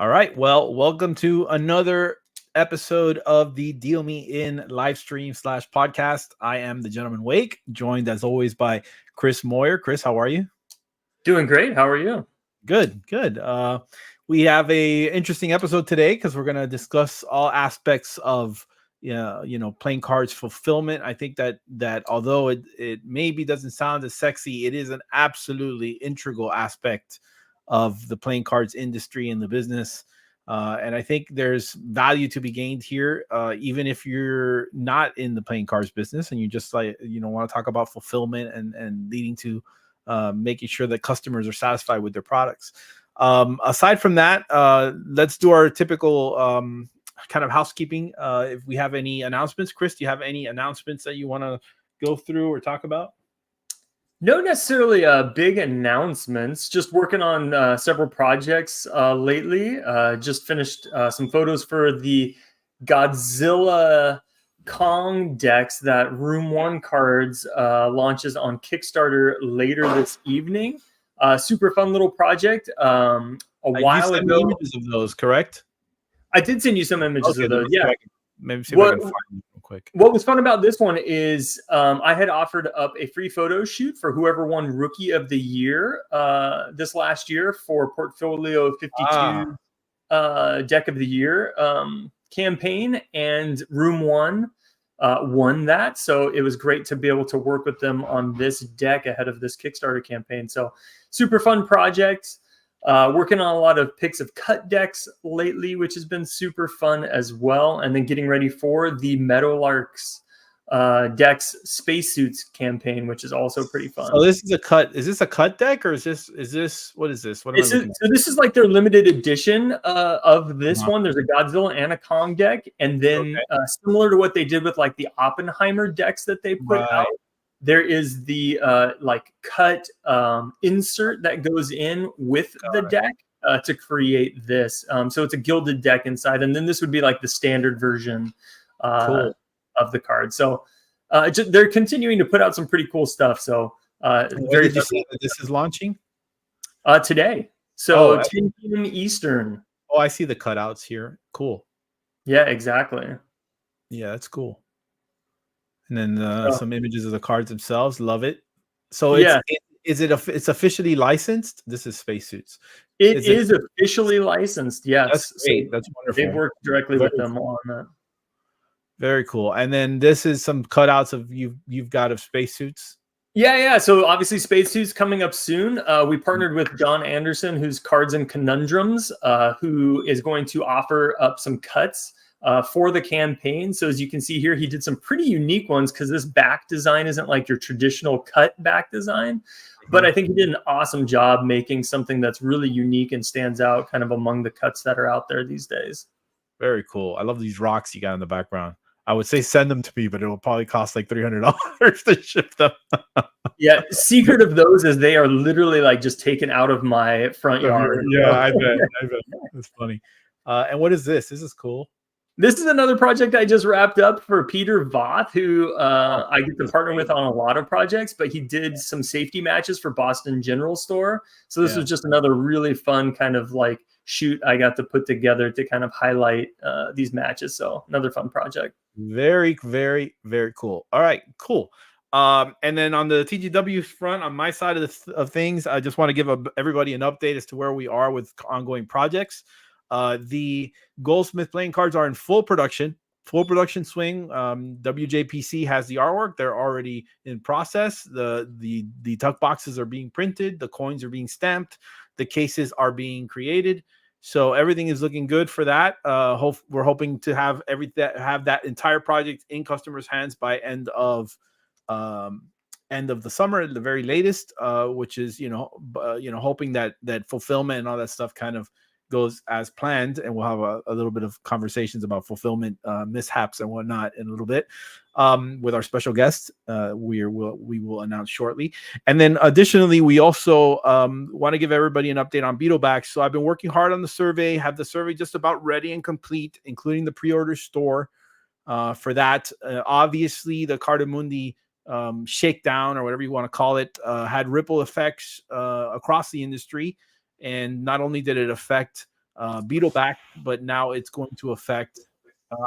All right. Well, welcome to another episode of the Deal Me In live stream / podcast. I am the gentleman Wake, joined as always by Chris Moyer. Chris, how are you? Doing great. How are you? Good, good. We have a interesting episode today because we're going to discuss all aspects of playing cards fulfillment. I think that although it maybe doesn't sound as sexy, it is an absolutely integral aspect of the playing cards industry and the business. And I think there's value to be gained here, even if you're not in the playing cards business and you just want to talk about fulfillment and leading to making sure that customers are satisfied with their products. Aside from that, let's do our typical kind of housekeeping. If we have any announcements, Chris, do you have any announcements that you want to go through or talk about? No necessarily big announcements, just working on several projects lately. Just finished some photos for the Godzilla Kong decks that Room 1 Cards launches on Kickstarter later this evening. Super fun little project. A while ago, images of those, correct? I did send you some images of those. Yeah. Maybe see if I can find them real quick. What was fun about this one is I had offered up a free photo shoot for whoever won Rookie of the Year this last year for Portfolio 52 Deck of the Year campaign, and Room 1 won that. So it was great to be able to work with them on this deck ahead of this Kickstarter campaign. So super fun project. Working on a lot of picks of cut decks lately, which has been super fun as well. And then getting ready for the Meadowlarks decks spacesuits campaign, which is also pretty fun. So this is a cut. Is this a cut deck or is this what is this? What am I looking at? So this is like their limited edition of this one. There's a Godzilla and a Kong deck. And then similar to what they did with like the Oppenheimer decks that they put out, there is the cut insert that goes in with the deck to create this. So it's a gilded deck inside. And then this would be like the standard version of the card. So they're continuing to put out some pretty cool stuff. So where did you say that this is launching? Today. So 10 p.m. Eastern. Oh, I see the cutouts here. Cool. Yeah, exactly. Yeah, that's cool. And then some images of the cards themselves. Love it. So it's officially licensed? This is spacesuits. It is officially licensed. Yes. That's great. That's wonderful. They've worked directly with them on that. Very cool. And then this is some cutouts of you've got of spacesuits. Yeah. So obviously spacesuits coming up soon. We partnered with John Anderson, who's Cards and Conundrums, who is going to offer up some cuts for the campaign. So as you can see here, he did some pretty unique ones because this back design isn't like your traditional cut back design, but I think he did an awesome job making something that's really unique and stands out kind of among the cuts that are out there these days. Very cool. I love these rocks you got in the background. I would say send them to me, but it will probably cost like $300 to ship them. Yeah, secret of those is they are literally like just taken out of my front yard. Yeah, I bet. It's funny. And what is this? This is cool. This is another project I just wrapped up for Peter Voth, who I get to partner with on a lot of projects, but he did some safety matches for Boston General Store. So this was just another really fun kind of like shoot I got to put together to kind of highlight these matches. So another fun project. Very, very, very cool. All right, cool. And then on the TGW front, on my side of things, I just want to give everybody an update as to where we are with ongoing projects. The Goldsmith playing cards are in full production swing. WJPC has the artwork. They're already in process. The tuck boxes are being printed. The coins are being stamped. The cases are being created. So everything is looking good for that. We're hoping to have that entire project in customers' hands by end of the summer at the very latest, which is hoping that fulfillment and all that stuff kind of goes as planned, and we'll have a little bit of conversations about fulfillment mishaps and whatnot in a little bit with our special guest. We will announce shortly. And then additionally, we also want to give everybody an update on Beetlebacks. So I've been working hard on the survey, have the survey just about ready and complete, including the pre-order store for that. Obviously, the Cardamundi shakedown, or whatever you want to call it, had ripple effects across the industry. And not only did it affect Beetleback, but now it's going to affect.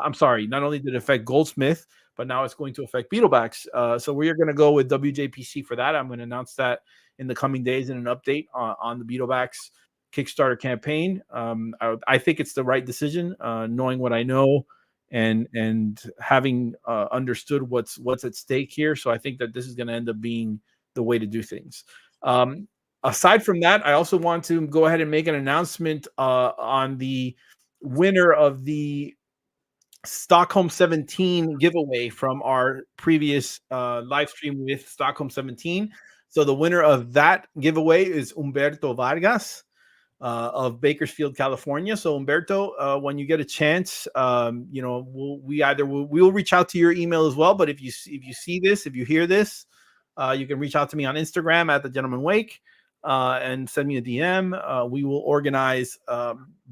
I'm sorry, not only did it affect Goldsmith, but now it's going to affect Beetlebacks. So we are going to go with WJPC for that. I'm going to announce that in the coming days in an update on the Beetlebacks Kickstarter campaign. I think it's the right decision, knowing what I know and having understood what's at stake here. So I think that this is going to end up being the way to do things. Aside from that, I also want to go ahead and make an announcement on the winner of the Stockholm 17 giveaway from our previous live stream with Stockholm 17. So the winner of that giveaway is Humberto Vargas of Bakersfield, California. So Humberto, when you get a chance, we'll reach out to your email as well. But if you hear this, you can reach out to me on Instagram at The Gentleman Wake and send me a DM. We will organize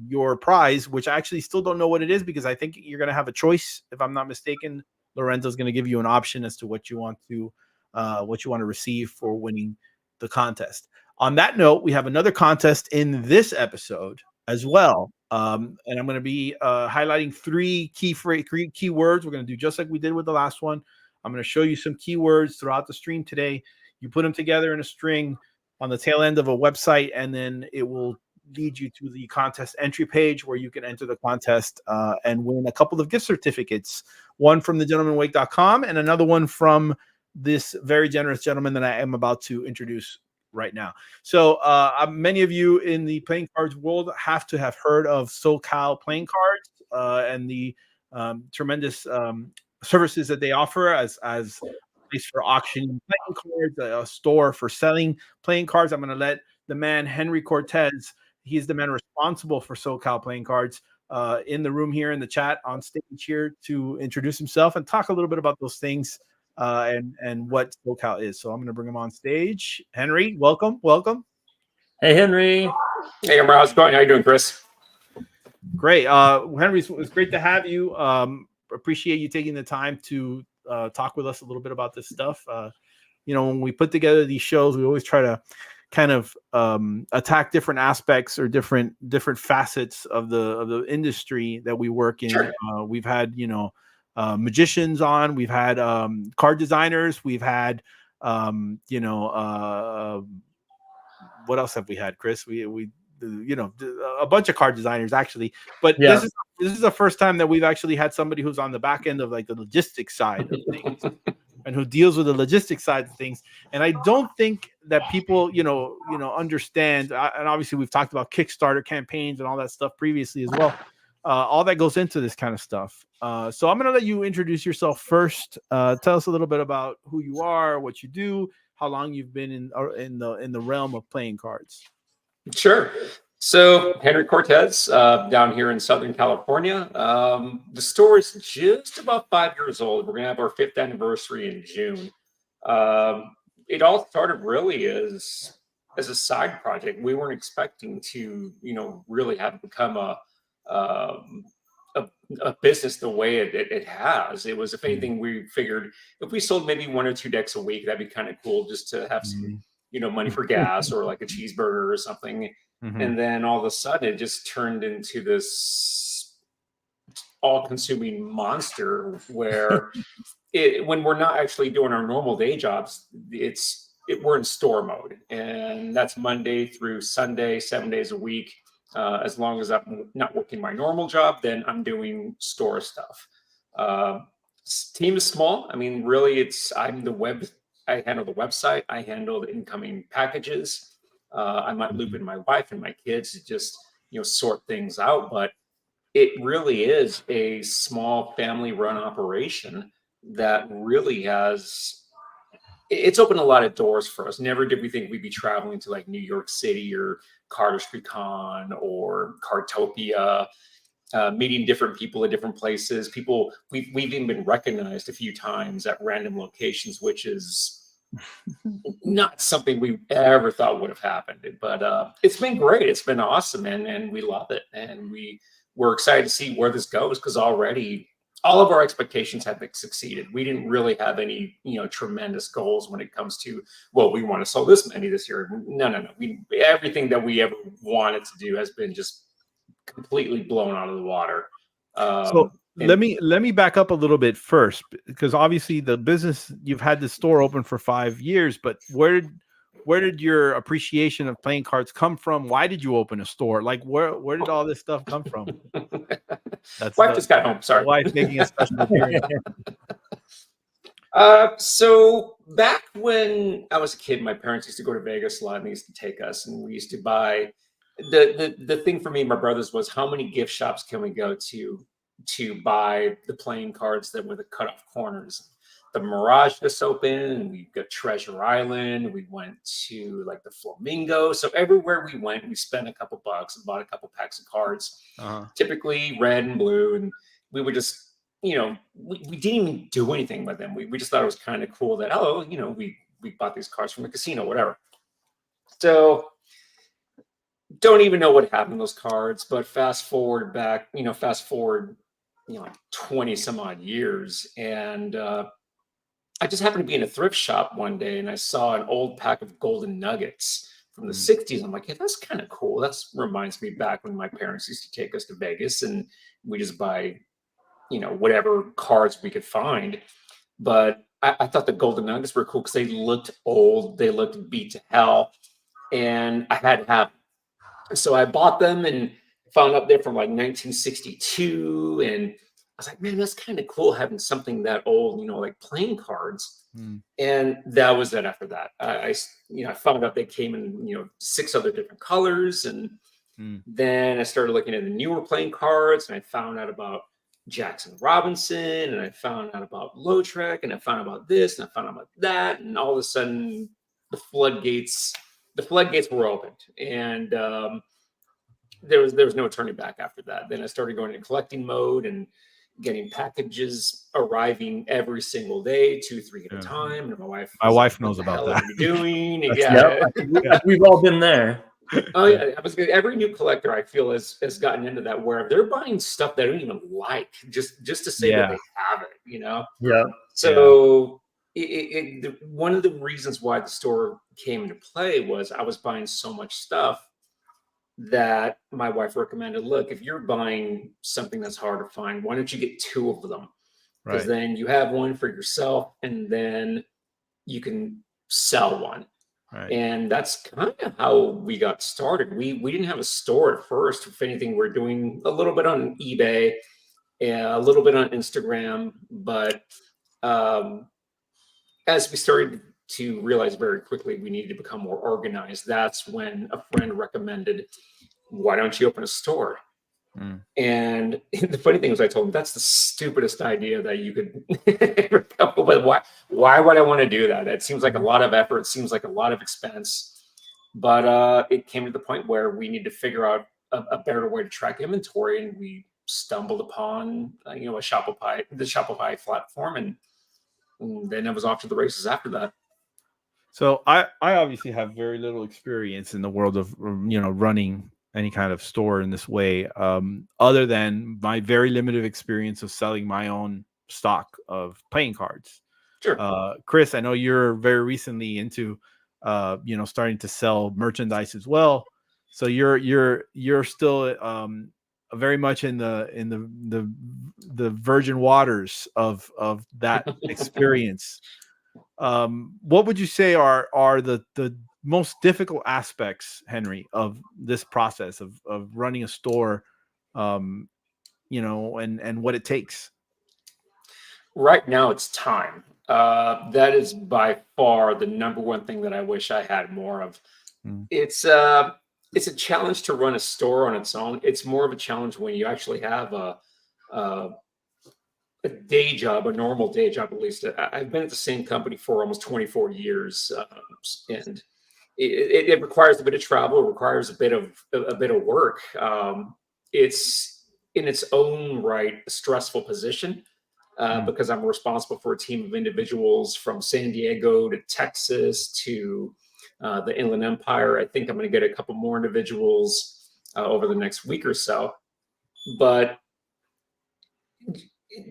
your prize, which I actually still don't know what it is because I think you're going to have a choice. If I'm not mistaken, Lorenzo's going to give you an option as to what you want to receive for winning the contest. On that note, we have another contest in this episode as well. And I'm going to be highlighting three keywords. We're going to do just like we did with the last one. I'm going to show you some keywords throughout the stream today. You put them together in a string on the tail end of a website, and then it will lead you to the contest entry page where you can enter the contest and win a couple of gift certificates, one from thegentlemanwake.com and another one from this very generous gentleman that I am about to introduce right now. So many of you in the playing cards world have to have heard of SOCAL Playing Cards and the tremendous services that they offer as place for auctioning playing cards, a store for selling playing cards. I'm going to let the man Henry Cortez, he's the man responsible for SOCAL Playing Cards, in the room here in the chat on stage here to introduce himself and talk a little bit about those things and what SOCAL is. So I'm going to bring him on stage. Henry, welcome. Hey, Henry. Hey, Omar, how's it going? How you doing, Chris? Great. Henry, it's great to have you. Appreciate you taking the time to talk with us a little bit about this stuff. When we put together these shows, we always try to kind of attack different aspects or different facets of the industry that we work in. Sure. We've had magicians on, we've had card designers, we've had what else have we had, Chris? We a bunch of card designers actually, but Yeah. This is the first time that we've actually had somebody who's on the back end of like the logistics side of things and who deals with the logistics side of things. And I don't think that people, understand. And obviously we've talked about Kickstarter campaigns and all that stuff previously as well. All that goes into this kind of stuff. So I'm going to let you introduce yourself first. Tell us a little bit about who you are, what you do, how long you've been in the realm of playing cards. Sure. So Henry Cortez, down here in Southern California. The store is just about 5 years old. We're going to have our 5th anniversary in June. It all started really as a side project. We weren't expecting to, really have become a business the way it has. It was, if anything, we figured if we sold maybe 1 or 2 decks a week, that'd be kind of cool just to have some, money for gas or like a cheeseburger or something. Mm-hmm. And then all of a sudden it just turned into this all-consuming monster where when we're not actually doing our normal day jobs, we're in store mode. And that's Monday through Sunday, 7 days a week. As long as I'm not working my normal job, then I'm doing store stuff. Team is small. I mean, really, I handle the website. I handle the incoming packages. I might loop in my wife and my kids to just, sort things out. But it really is a small family-run operation that really it's opened a lot of doors for us. Never did we think we'd be traveling to like New York City or Cardistry Con or Cardtopia, meeting different people at different places. We've even been recognized a few times at random locations, which is not something we ever thought would have happened. But it's been great. It's been awesome, and we love it. And we're excited to see where this goes, because already all of our expectations have succeeded. We didn't really have any, tremendous goals when it comes to, well, we want to sell this many this year. No. Everything that we ever wanted to do has been just completely blown out of the water. So let me back up a little bit first, because obviously the business, you've had the store open for 5 years, but where did your appreciation of playing cards come from? Why did you open a store? Like where did all this stuff come from? That's wife just got home. Sorry, wife making a special appearance. So back when I was a kid, my parents used to go to Vegas a lot, and they used to take us, and we used to buy. The thing for me and my brothers was, how many gift shops can we go to buy the playing cards that were the cut off corners? The Mirage just opened, we got Treasure Island, we went to like the Flamingo. So everywhere we went, we spent a couple bucks and bought a couple packs of cards, typically red and blue. And we would just, we didn't even do anything with them. We just thought it was kind of cool that, we bought these cards from the casino, whatever. So don't even know what happened to those cards, but fast forward 20 some odd years. And I just happened to be in a thrift shop one day, and I saw an old pack of golden nuggets from the 60s. I'm like, hey, that's kind of cool. That reminds me back when my parents used to take us to Vegas, and we just buy, whatever cards we could find. But I thought the golden nuggets were cool because they looked old. They looked beat to hell. And I had to have them. So I bought them and found out they're from like 1962. And I was like, man, that's kind of cool having something that old, like playing cards. And that was it after that. I found out they came in, 6 other different colors. And then I started looking at the newer playing cards, and I found out about Jackson Robinson, and I found out about Lautrec, and I found out about this, and I found out about that. And all of a sudden the floodgates were opened, and there was no turning back after that. Then I started going into collecting mode and getting packages arriving every single day, 2-3 at a time. And my wife knows about that. What are you doing? We've all been there. Oh yeah, every new collector I feel has gotten into that, where they're buying stuff they don't even like just to say that they have it. Yeah. So. One of the reasons why the store came into play was I was buying so much stuff that my wife recommended, look, if you're buying something that's hard to find, why don't you get 2 of them? Because then you have one for yourself, and then you can sell one. Right. And that's kind of how we got started. We didn't have a store at first. If anything, we're doing a little bit on eBay, a little bit on Instagram, but as we started to realize very quickly we needed to become more organized, that's when a friend recommended, why don't you open a store? And the funny thing was, I told him, that's the stupidest idea that you could ever come up with. Why would I want to do that? It seems like a lot of effort. It seems like a lot of expense. But it came to the point where we need to figure out a better way to track inventory. And we stumbled upon, the Shopify platform, and then it was off to the races after that. So I obviously have very little experience in the world of, running any kind of store in this way, other than my very limited experience of selling my own stock of playing cards. Sure. Chris, I know you're very recently into, starting to sell merchandise as well. So you're still very much in the virgin waters of that experience. What would you say are the most difficult aspects, Henry, of this process of running a store, and what it takes? Right now, it's time. That is by far the number one thing that I wish I had more of. It's a challenge to run a store on its own. It's more of a challenge when you actually have a day job, a normal day job. At least I've been at the same company for almost 24 years, and it requires a bit of travel. It requires a bit of work. It's in its own right a stressful position, because I'm responsible for a team of individuals from San Diego to Texas to the Inland Empire. I think I'm going to get a couple more individuals over the next week or so, but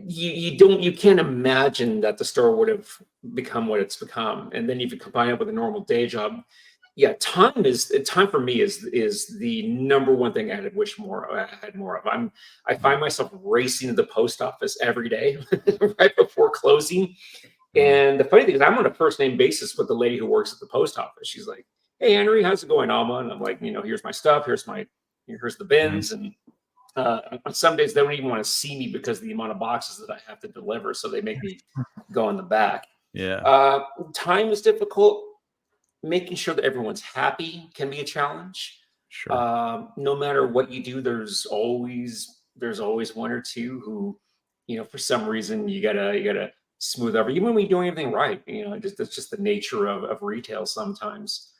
you can't imagine that the store would have become what it's become. And then if you combine it with a normal day job, Yeah, time for me is the number one thing I had more of. I find myself racing to the post office every day right before closing. And the funny thing is, I'm on a first name basis with the lady who works at the post office. She's like, "Hey, Henry, how's it going, Alma?" And I'm like, here's my stuff, here's the bins, and on some days they don't even want to see me because of the amount of boxes that I have to deliver. So they make me go in the back. Yeah. Time is difficult. Making sure that everyone's happy can be a challenge. Sure. No matter what you do, there's always one or two who, for some reason you gotta smooth over. Even when you're doing everything right, that's just the nature of retail sometimes.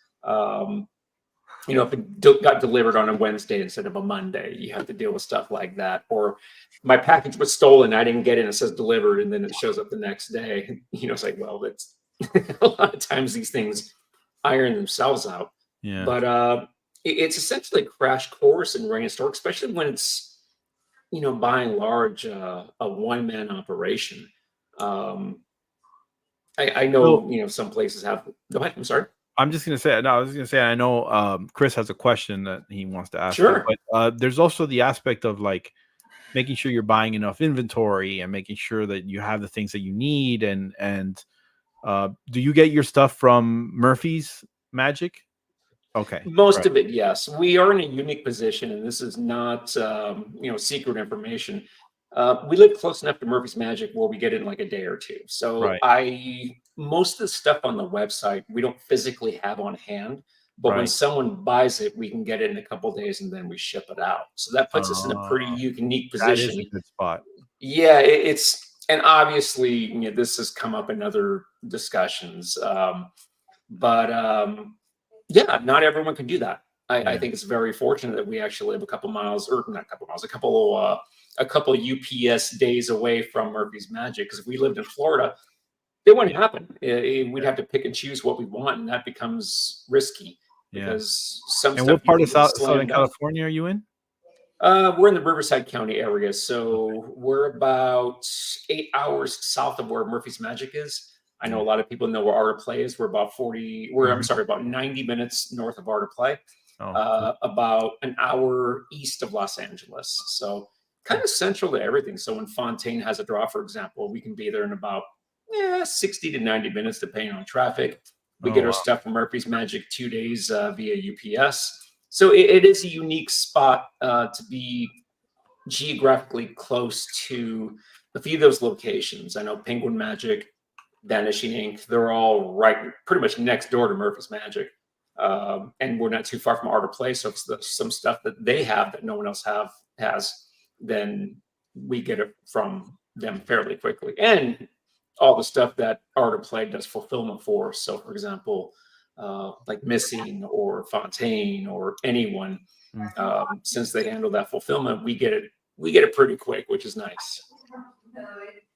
If it got delivered on a Wednesday instead of a Monday, you have to deal with stuff like that. Or my package was stolen, I didn't get it, it says delivered, and then it shows up the next day. It's like, well, that's a lot of times these things iron themselves out. Yeah. But it's essentially a crash course in running a store, especially when it's, by and large, a one-man operation. I know, some places have. Go ahead. I'm sorry. I'm just gonna say. No, I was gonna say. I know Chris has a question that he wants to ask. Sure. You, but there's also the aspect of like making sure you're buying enough inventory and making sure that you have the things that you need. And do you get your stuff from Murphy's Magic? Okay. Most of it, yes. We are in a unique position, and this is not secret information. We live close enough to Murphy's Magic where we get it in like a day or two. So most of the stuff on the website we don't physically have on hand, but when someone buys it, we can get it in a couple of days and then we ship it out. So that puts us in a pretty unique position. That is a good spot. Yeah, and obviously this has come up in other discussions, but yeah, not everyone can do that. I think it's very fortunate that we actually live a couple miles, or not a couple miles, a couple UPS days away from Murphy's Magic. Because if we lived in Florida, it wouldn't happen. We'd have to pick and choose what we want, and that becomes risky. Because some. And what part of Southern California are you in? We're in the Riverside County area, so we're about 8 hours south of where Murphy's Magic is. I know a lot of people know where Art of Play is. We're about about 90 minutes north of Art of Play, about an hour east of Los Angeles. So kind of central to everything. So when Fontaine has a draw, for example, we can be there in about 60 to 90 minutes, depending on traffic. We get our stuff from Murphy's Magic 2 days via UPS. So it is a unique spot to be geographically close to a few of those locations. I know Penguin Magic, Vanishing Ink, they're all right pretty much next door to Murphy's Magic. And we're not too far from Art of Play. So if there's some stuff that they have that no one else has, then we get it from them fairly quickly. And all the stuff that Art of Play does fulfillment for. So for example, like Missing or Fontaine or anyone, since they handle that fulfillment, we get it pretty quick, which is nice.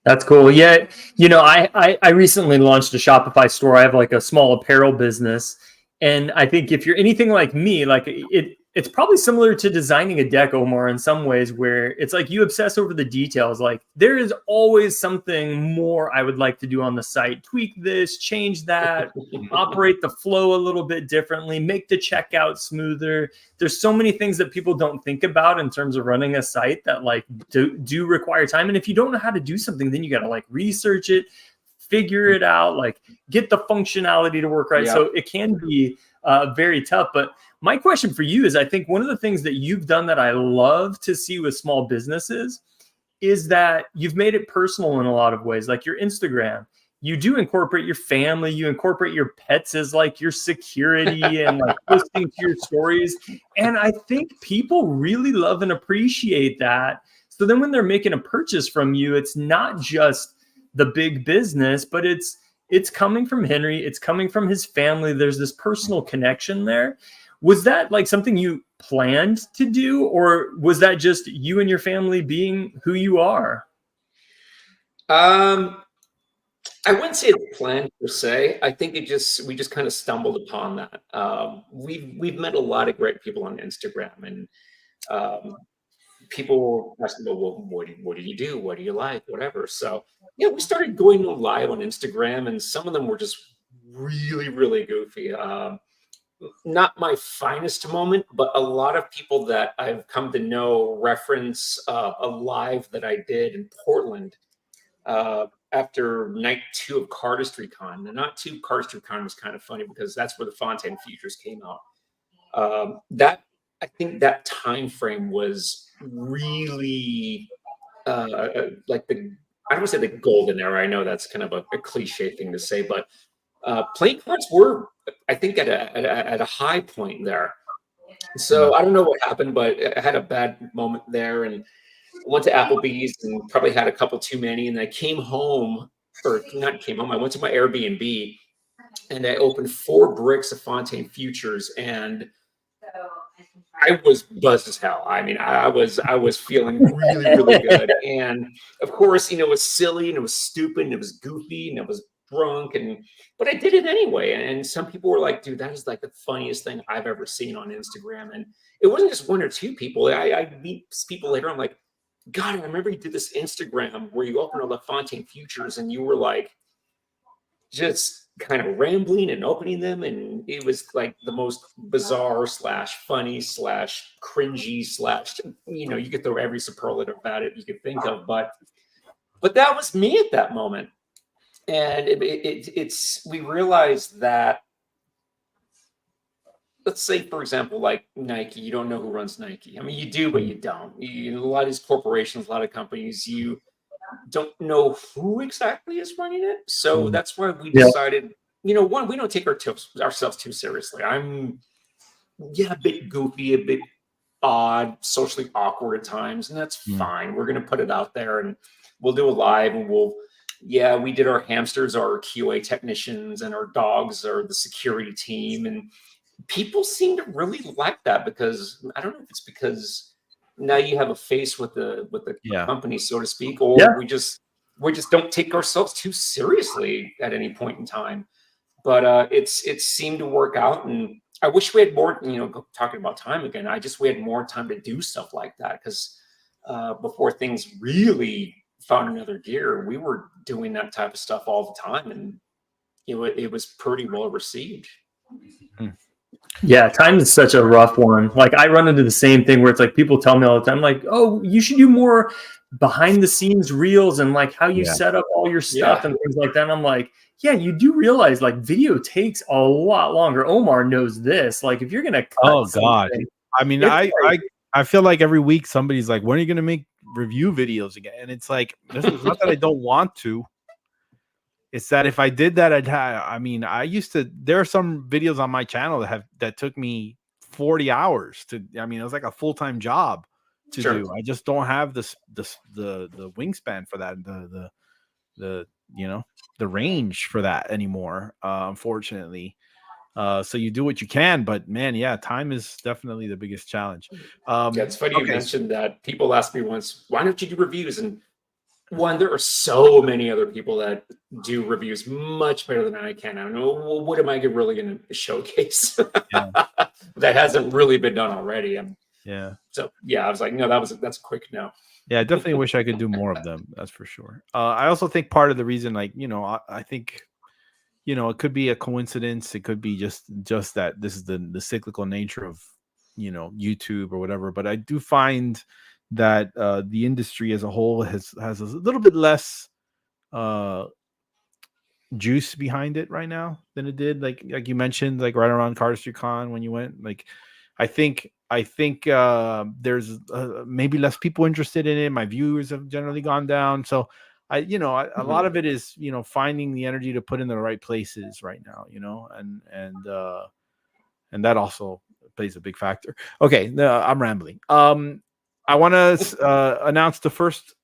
That's cool. Yeah. I recently launched a Shopify store. I have like a small apparel business. And I think if you're anything like me, like it's probably similar to designing a deck, Omar, in some ways, where it's like you obsess over the details. Like there is always something more I would like to do on the site. Tweak this, change that, operate the flow a little bit differently, make the checkout smoother. There's so many things that people don't think about in terms of running a site that like do require time. And if you don't know how to do something, then you got to like research it, figure it out, like get the functionality to work right. Yeah. So it can be very tough. But my question for you is, I think one of the things that you've done that I love to see with small businesses is that you've made it personal in a lot of ways, like your Instagram. You do incorporate your family, you incorporate your pets as like your security and like posting to your stories. And I think people really love and appreciate that. So then when they're making a purchase from you, it's not just the big business, but it's coming from Henry, it's coming from his family. There's this personal connection there. Was that like something you planned to do, or was that just you and your family being who you are? I wouldn't say it's planned per se. I think we just kind of stumbled upon that. We've met a lot of great people on Instagram, and people asking, well, what do you do? What do you like? Whatever. So yeah, we started going live on Instagram, and some of them were just really, really goofy. not my finest moment, but a lot of people that I've come to know reference a live that I did in Portland after night 2 of Cardistry Con. The night 2 Cardistry Con was kind of funny because that's where the Fontaine Futures came out. That I think that time frame was really like the, I don't want to say the golden era. I know that's kind of a cliche thing to say, but playing cards were, I think, at a high point there. So I don't know what happened, but I had a bad moment there and went to Applebee's and probably had a couple too many. And I came home, or not came home, I went to my Airbnb and I opened 4 bricks of Fontaine Futures, and I was buzzed as hell. I mean, I was feeling really, really good. And of course, you know, it was silly and it was stupid and it was goofy and it was drunk, but I did it anyway. And some people were like, dude, that is like the funniest thing I've ever seen on Instagram. And it wasn't just 1 or 2 people. I meet people later. I'm like, God, I remember you did this Instagram where you opened all the Fontaine Futures and you were like just kind of rambling and opening them, and it was like the most bizarre / funny / cringy / you know, you could throw every superlative at it you could think of, but that was me at that moment. And it's we realized that, let's say, for example, like Nike, you don't know who runs Nike. I mean, you do, but you don't. A lot of these corporations, a lot of companies, you don't know who exactly is running it. So that's why we decided, you know, one, we don't take ourselves too seriously. I'm, a bit goofy, a bit odd, socially awkward at times, and that's fine. We're going to put it out there and we'll do a live, and we did our hamsters, our QA technicians, and our dogs are the security team. And people seem to really like that because I don't know if it's because now you have a face with the company, so to speak, or we just don't take ourselves too seriously at any point in time. But it seemed to work out, and I wish we had more. You know, talking about time again, I just we had more time to do stuff like that because before things really found another gear, we were doing that type of stuff all the time, and it was pretty well received. Yeah, time is such a rough one. Like, I run into the same thing where it's like people tell me all the time, like, oh, you should do more behind the scenes reels and like how you set up all your stuff and things like that. And I'm like, yeah, you do realize like video takes a lot longer. Omar knows this. Like, if you're gonna cut God, I mean, I feel like every week somebody's like, when are you gonna make review videos again? And it's like, this is not that I don't want to. It's that if I did that, I used to, there are some videos on my channel that took me 40 hours to, I mean, it was like a full-time job to do. I just don't have the wingspan for that, the range for that anymore, unfortunately. So you do what you can, but man, time is definitely the biggest challenge. It's funny you mentioned that. People asked me once, why don't you do reviews? And one, there are so many other people that do reviews much better than I can. I don't know, well, what am I really going to showcase that hasn't really been done already? So I was like, no, that's a quick no. Yeah, I definitely wish I could do more of them. That's for sure. I also think part of the reason, like, I think, it could be a coincidence. It could be just that this is the cyclical nature of, YouTube or whatever. But I do find that the industry as a whole has a little bit less juice behind it right now than it did, like you mentioned, like right around Cardistry Con when you went. Like, I think there's maybe less people interested in it. My viewers have generally gone down. So a lot of it is, finding the energy to put in the right places right now, and that also plays a big factor. Okay, no, I'm rambling. I want to announce the first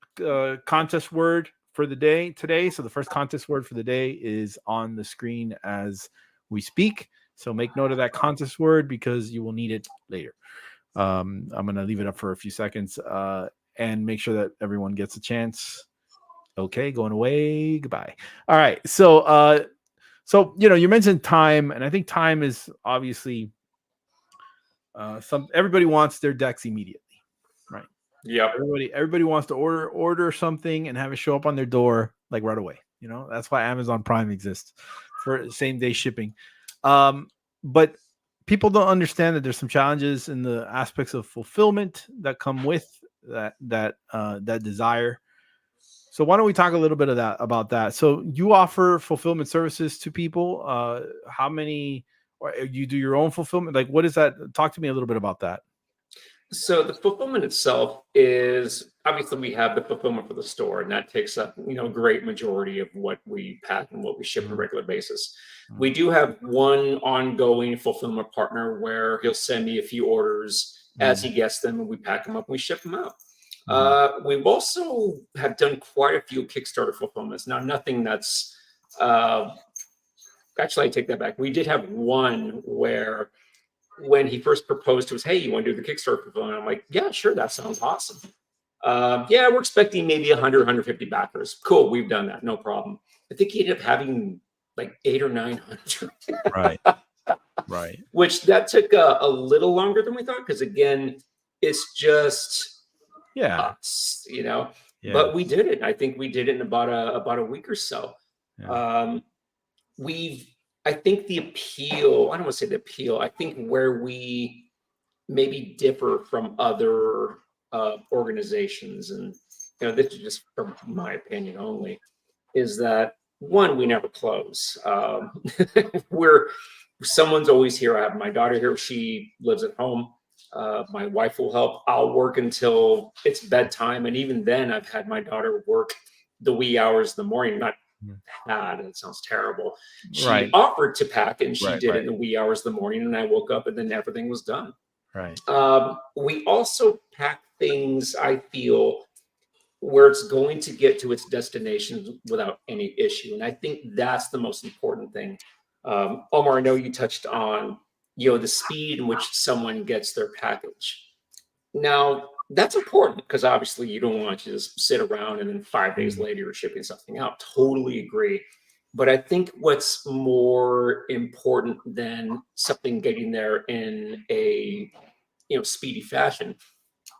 contest word for the day today. So the first contest word for the day is on the screen as we speak. So make note of that contest word because you will need it later. I'm going to leave it up for a few seconds and make sure that everyone gets a chance. Okay, going away. Goodbye. All right. So, you mentioned time, and I think time is obviously everybody wants their decks immediately. Yeah, everybody wants to order something and have it show up on their door like right away. That's why Amazon Prime exists for same day shipping. But people don't understand that there's some challenges in the aspects of fulfillment that come with that desire. So why don't we talk a little bit about that? So you offer fulfillment services to people. How many, or you do your own fulfillment? Like, what is that? Talk to me a little bit about that. So the fulfillment itself is, obviously we have the fulfillment for the store, and that takes up, a great majority of what we pack and what we ship on a regular basis. We do have one ongoing fulfillment partner where he'll send me a few orders as he gets them, and we pack them up and we ship them out. We've also have done quite a few Kickstarter fulfillments. Now, nothing that's actually, I take that back. We did have one where when he first proposed to us, hey, you want to do the Kickstarter fulfillment? I'm like, yeah, sure, that sounds awesome. Yeah, we're expecting maybe 100, 150 backers. Cool, we've done that, no problem. I think he ended up having like 800 or 900. Right. Right. Which that took a little longer than we thought, because again, it's just us, Yeah. But we did it. I think we did it in about a week or so. Yeah. I think the appeal, I don't want to say the appeal, I think where we maybe differ from other organizations, and this is just from my opinion only, is that one, we never close. Someone's always here. I have my daughter here. She lives at home. My wife will help. I'll work until it's bedtime. And even then, I've had my daughter work the wee hours of the morning. Not had, it sounds terrible. She offered to pack, and she did it in the wee hours of the morning. And I woke up, and then everything was done. Right. We also pack things, I feel, where it's going to get to its destination without any issue. And I think that's the most important thing. Omar, I know you touched on, the speed in which someone gets their package. Now, that's important because obviously you don't want to just sit around and then 5 days later you're shipping something out. Totally agree. But I think what's more important than something getting there in a speedy fashion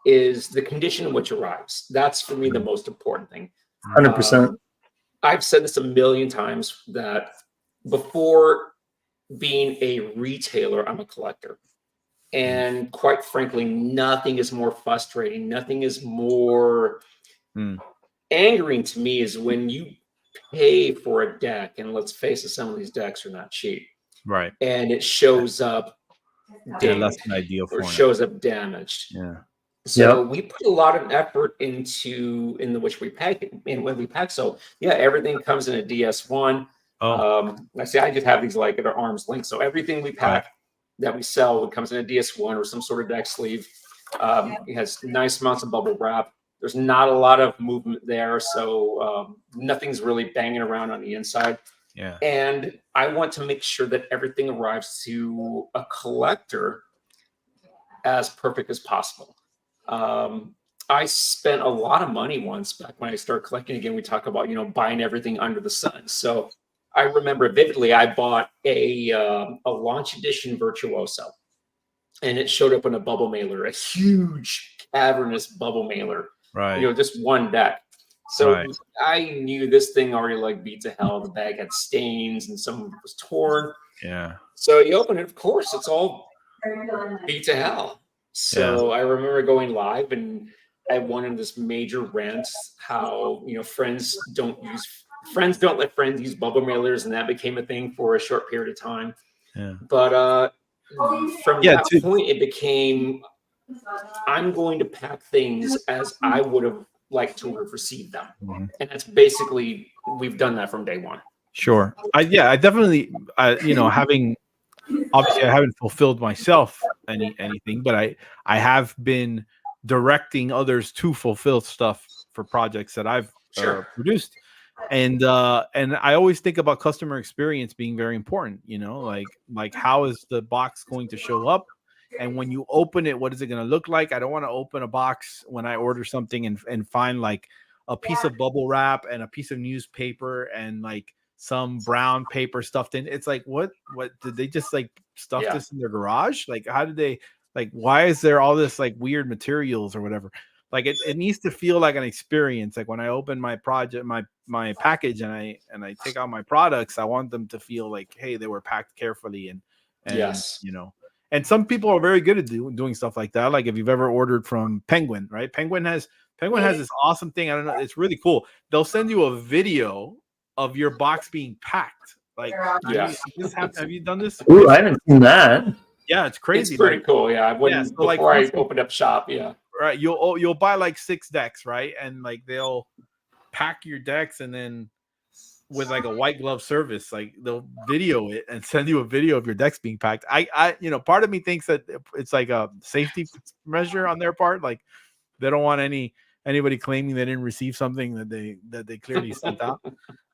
is the condition in which it arrives. That's for me the most important thing. 100%. I've said this a million times that before being a retailer, I'm a collector. And quite frankly, nothing is more frustrating, nothing is more angering to me is when you pay for a deck, and let's face it, some of these decks are not cheap. Right. And it shows up less than ideal or format. shows up damaged. Yeah. So we put a lot of effort in which we pack it, and when we pack. So yeah, everything comes in a DS1. I say I just have these like at our arm's length. So everything we pack that we sell comes in a DS1 or some sort of deck sleeve. It has nice amounts of bubble wrap. There's not a lot of movement there, so nothing's really banging around on the inside. Yeah. And I want to make sure that everything arrives to a collector as perfect as possible. I spent a lot of money once back when I started collecting again. We talk about, buying everything under the sun. So I remember vividly, I bought a launch edition Virtuoso, and it showed up in a bubble mailer, a huge cavernous bubble mailer, just one deck. So I knew this thing already like beat to hell. The bag had stains and some of it was torn. Yeah. So you open it, of course, it's all beat to hell. So I remember going live, and I went on this major rant how friends don't let friends use bubble mailers, and that became a thing for a short period of time. Yeah. But from that point, it became I'm going to pack things as I would have liked to have received them, and that's basically we've done that from day one. Sure. I definitely having. Obviously, I haven't fulfilled myself anything, but I have been directing others to fulfill stuff for projects that I've produced, and I always think about customer experience being very important. Like how is the box going to show up, and when you open it, what is it going to look like? I don't want to open a box when I order something and find like a piece of bubble wrap and a piece of newspaper and like some brown paper stuffed in. It's like, what did they just like stuff this in their garage? Like, how did they, like, why is there all this like weird materials or whatever? Like it needs to feel like an experience. Like when I open my project, my package, and I take out my products, I want them to feel like, hey, they were packed carefully and And some people are very good at doing stuff like that. Like if you've ever ordered from Penguin, right? Penguin has this awesome thing. I don't know. It's really cool. They'll send you a video of your box being packed. Like, have you done this? Ooh, I haven't seen that. Yeah, it's crazy. It's pretty cool. Yeah, before I opened up shop. Yeah, right. You'll buy like 6 decks, right? And like they'll pack your decks, and then with like a white glove service, like they'll video it and send you a video of your decks being packed. I part of me thinks that it's like a safety measure on their part. Like they don't want anybody claiming they didn't receive something that they clearly sent out.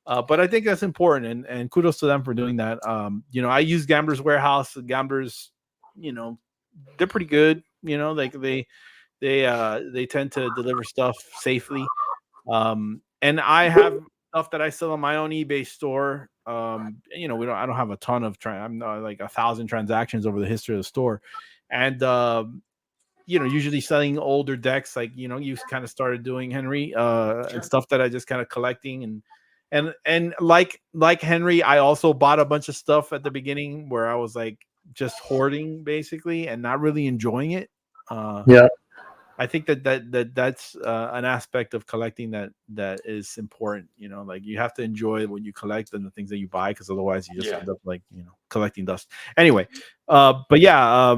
But I think that's important, and kudos to them for doing that. I use Gambler's Warehouse. Gamblers, they're pretty good. Like they tend to deliver stuff safely. And I have stuff that I sell on my own eBay store. I don't have a ton of I'm like 1,000 transactions over the history of the store, and usually selling older decks, like you kind of started doing, Henry, and stuff that I just kind of collecting and like Henry, I also bought a bunch of stuff at the beginning where I was like just hoarding basically and not really enjoying it. I think that's an aspect of collecting that is important. Like you have to enjoy what you collect and the things that you buy, because otherwise you just end up like collecting dust. Anyway, but yeah,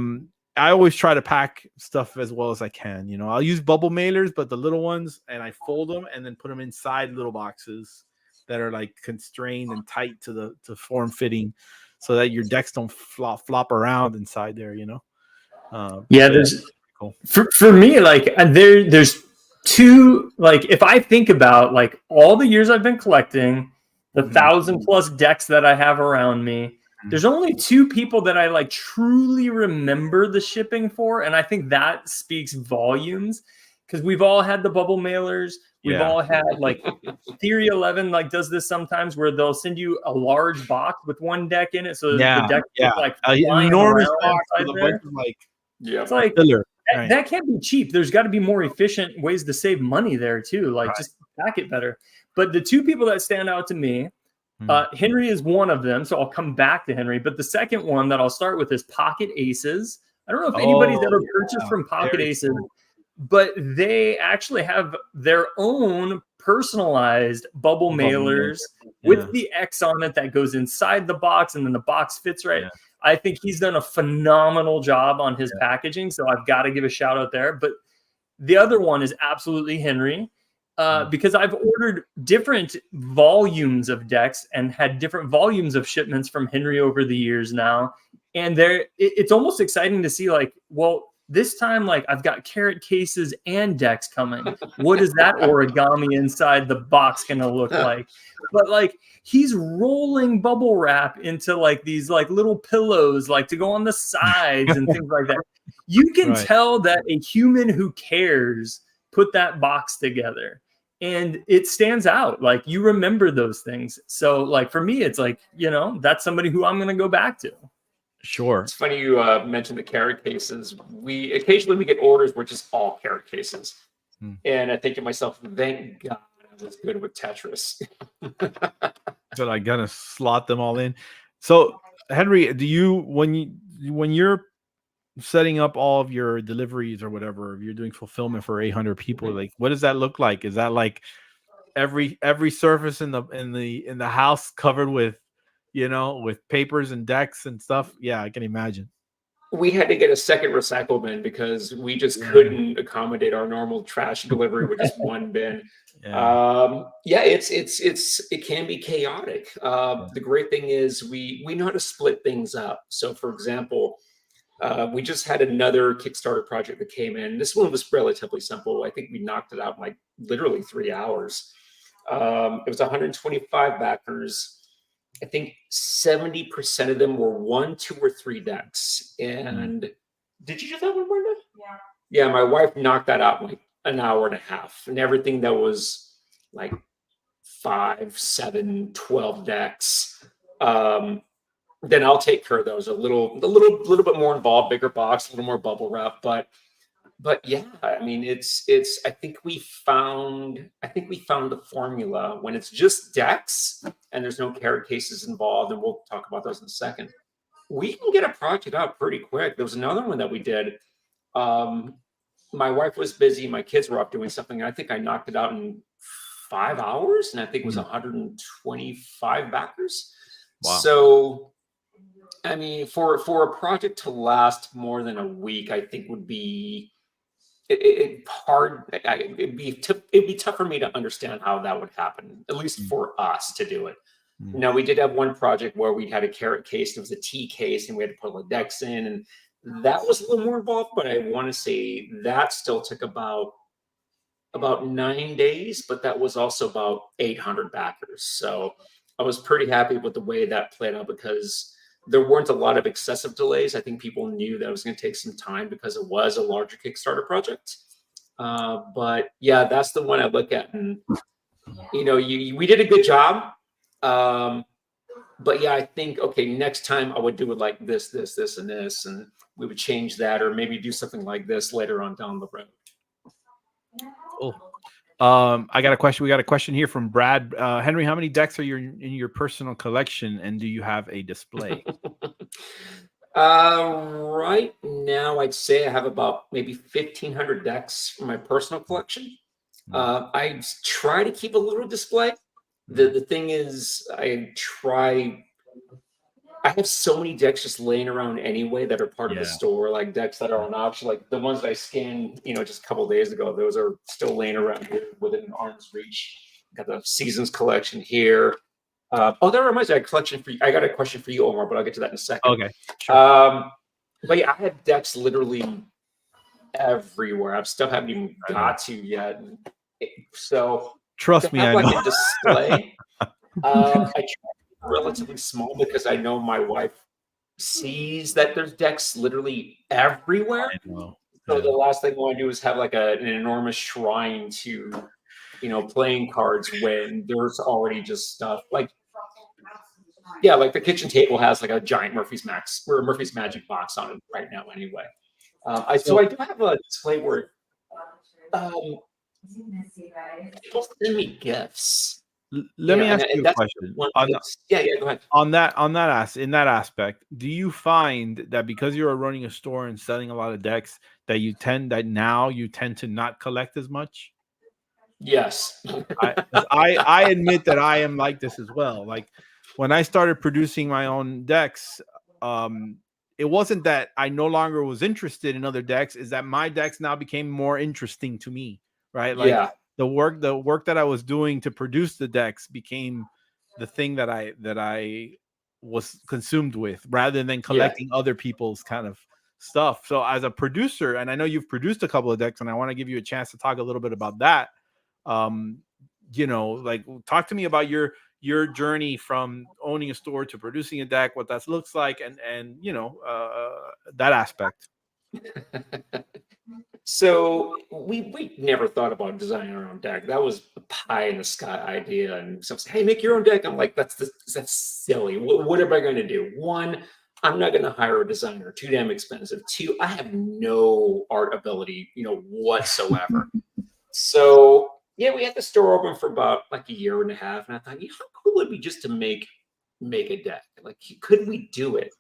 I always try to pack stuff as well as I can. I'll use bubble mailers, but the little ones, and I fold them and then put them inside little boxes that are like constrained and tight to form fitting, so that your decks don't flop around inside there. There's cool. For me, like there's two, like if I think about like all the years I've been collecting, the 1,000+ decks that I have around me, there's only 2 people that I like truly remember the shipping for, and I think that speaks volumes, because we've all had the bubble mailers. We've all had like Theory 11 like does this sometimes, where they'll send you a large box with one deck in it, so the deck is like an enormous box with a bunch of like it's like filler. That can't be cheap. There's got to be more efficient ways to save money there too. Like just pack it better. But the 2 people that stand out to me, Henry is one of them, so I'll come back to Henry. But the second one that I'll start with is Pocket Aces. I don't know if anybody's ever purchased from Pocket Aces. Cool. But they actually have their own personalized bubble mailers with the X on it that goes inside the box, and then the box fits right. I think he's done a phenomenal job on his packaging, so I've got to give a shout out there. But the other one is absolutely Henry, because I've ordered different volumes of decks and had different volumes of shipments from Henry over the years now. And it's almost exciting to see, like, well, this time, like, I've got carrot cases and decks coming. What is that origami inside the box going to look like? But, like, he's rolling bubble wrap into, like, these, like, little pillows, like, to go on the sides and things like that. You can tell that a human who cares put that box together. And it stands out. Like, you remember those things. So, like, for me, it's like, that's somebody who I'm going to go back to. Sure. It's funny you mentioned the carrot cases. We occasionally get orders where just all carrot cases, and I think to myself, thank God I was good with Tetris. But I gotta slot them all in. So Henry, do you when you're setting up all of your deliveries or whatever, if you're doing fulfillment for 800 people, like what does that look like? Is that like every surface in the house covered with with papers and decks and stuff? Yeah, I can imagine. We had to get a second recycle bin because we just couldn't accommodate our normal trash delivery with just one bin. It can be chaotic. The great thing is we know how to split things up. So for example, we just had another Kickstarter project that came in. This one was relatively simple. I think we knocked it out in like literally 3 hours. It was 125 backers. I think 70% of them were 1, 2, or 3 decks. And did you do that one, Brenda? Yeah. Yeah, my wife knocked that out in like an hour and a half. And everything that was like 5, 7, 12 decks. Then I'll take care of those. A little bit more involved, bigger box, a little more bubble wrap, but yeah, I mean, it's. I think we found the formula when it's just decks and there's no carrot cases involved, and we'll talk about those in a second. we can get a project out pretty quick. There was another one that we did. My wife was busy. My kids were off doing something. I think I knocked it out in 5 hours, and I think it was 125 backers. Wow. So, I mean, for a project to last more than a week, I think would be hard. It'd be tough for me to understand how that would happen, at least for us to do it. Now, we did have one project where we had a carrot case. It was a tea case, and we had to put all the decks in, and that was a little more involved. But I want to say that still took about 9 days, but that was also about 800 backers. So I was pretty happy with the way that played out because there weren't a lot of excessive delays. I think people knew that it was going to take some time because it was a larger Kickstarter project. But yeah, that's the one I look at, and we did a good job. But yeah, I think, okay, next time I would do it like this, and this, and we would change that, or maybe do something like this later on down the road. Cool. I got a question. We got a question here from Brad. Henry, how many decks are in your personal collection, and do you have a display? Right now, I'd say I have about maybe 1,500 decks for my personal collection. I try to keep a little display. The thing is, I have so many decks just laying around anyway that are part of the store, like decks that are on auction, like the ones that I scanned, just a couple of days ago. Those are still laying around here within arm's reach. Got the Seasons collection here. That reminds me, I got a question for you, Omar, but I'll get to that in a second. Okay. Sure. But yeah, I have decks literally everywhere. I still haven't even got to yet. So trust me, I like know. a display. I try relatively small because I know my wife sees that there's decks literally everywhere. So the last thing I want to do is have like an enormous shrine to, playing cards when there's already just stuff like the kitchen table has like a giant Murphy's Magic box on it right now anyway. So I do have a display where people send me gifts. Let me ask you a question. Go ahead. In that aspect, do you find that because you're running a store and selling a lot of decks that you tend to not collect as much? Yes. I admit that I am like this as well. Like when I started producing my own decks, it wasn't that I no longer was interested in other decks, is that my decks now became more interesting to me, right? Like the work that I was doing to produce the decks became the thing that I was consumed with, rather than collecting other people's kind of stuff. So as a producer, and I know you've produced a couple of decks, and I want to give you a chance to talk a little bit about that. Like talk to me about your journey from owning a store to producing a deck, what that looks like, and that aspect. So we never thought about designing our own deck. That was a pie in the sky idea. And someone said, "Hey, make your own deck." I'm like, that's silly. What am I going to do? One, I'm not going to hire a designer. Too damn expensive. Two, I have no art ability, whatsoever. So yeah, we had the store open for about like a year and a half, and I thought, how cool would it be just to make a deck? Like, could we do it?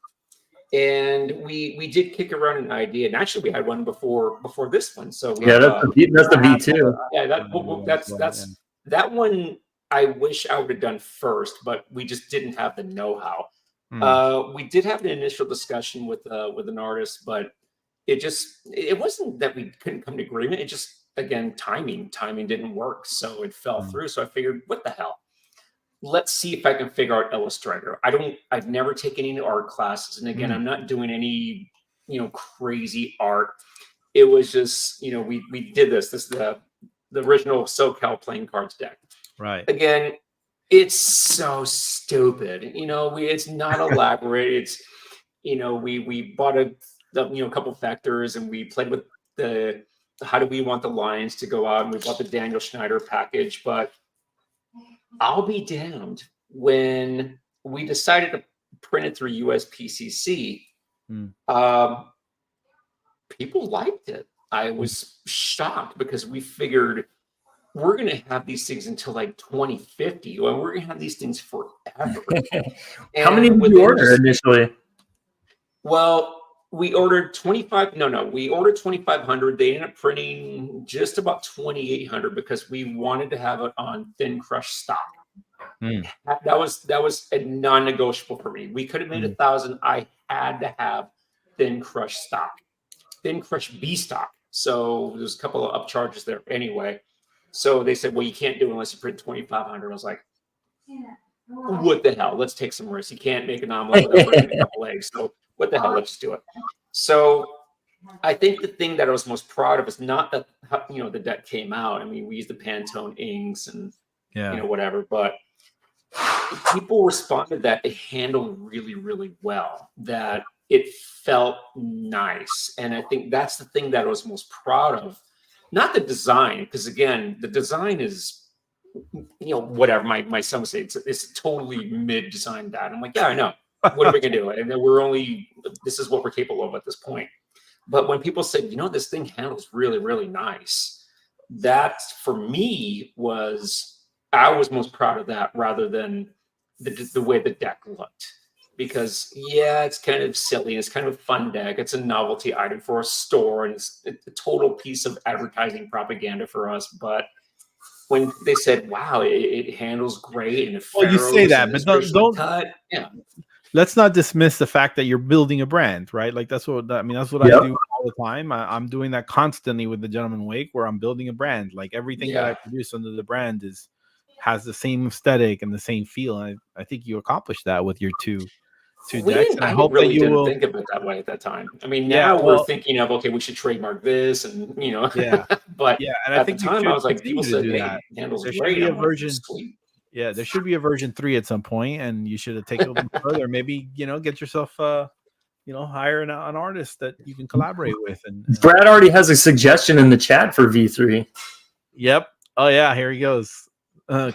And we did kick around an idea, and actually we had one before this one. So that's the V2. That one. I wish I would have done first, but we just didn't have the know-how. We did have an initial discussion with an artist, but it wasn't that we couldn't come to agreement. It just, again, timing didn't work, so it fell through. So I figured, what the hell? Let's see if I can figure out Illustrator. I've never taken any art classes. And again, I'm not doing any, crazy art. It was just, we did this. This is the original SOCAL Playing Cards deck. Right. Again, it's so stupid. It's not elaborate. It's, we bought a couple vectors, and we played with how do we want the lines to go out, and we bought the Daniel Schneider package. But I'll be damned, when we decided to print it through USPCC, people liked it. I was shocked because we figured we're going to have these things until like 2050, and we're going to have these things forever. How many did you order initially? Well, we ordered 25. No, we ordered 2,500. They ended up printing just about 2,800 because we wanted to have it on thin crushed stock. That was a non-negotiable for me. We could have made 1,000. I had to have thin crushed stock, thin crushed B stock. So there's a couple of upcharges there anyway. So they said, well, you can't do it unless you print 2,500. I was like, what the hell? Let's take some risks. You can't make an omelet without breaking a couple eggs. So what the hell? Let's just do it. So I think the thing that I was most proud of is not that, the deck came out. I mean, we used the Pantone inks and whatever, but people responded that it handled really, really well, that it felt nice. And I think that's the thing that I was most proud of. Not the design, because again, the design is, whatever. My son would say it's totally mid-design that. I'm like, yeah, I know. What are we gonna do? And then this is what we're capable of at this point. But when people said, this thing handles really, really nice, that for me I was most proud of that rather than the way the deck looked. Because it's kind of silly. It's kind of a fun deck. It's a novelty item for a store, and it's a total piece of advertising propaganda for us. But when they said, "Wow, it handles great," and you say that, but don't cut. Let's not dismiss the fact that you're building a brand, right? Like that's what I do all the time. I'm doing that constantly with the Gentleman Wake, where I'm building a brand. Like everything that I produce under the brand has the same aesthetic and the same feel. And I think you accomplished that with your two decks. And I hope really that you didn't will think of it that way at that time. I mean, now we're thinking of, okay, we should trademark this, and but and at I think the time I was like, people said, do hey, that. it handles There great. should be a I'm version. like, sweet. Yeah, there should be a version 3 at some point, and you should have taken them further. Maybe get yourself hire an artist that you can collaborate with. And Brad already has a suggestion in the chat for V3. Yep. Oh yeah, here he goes.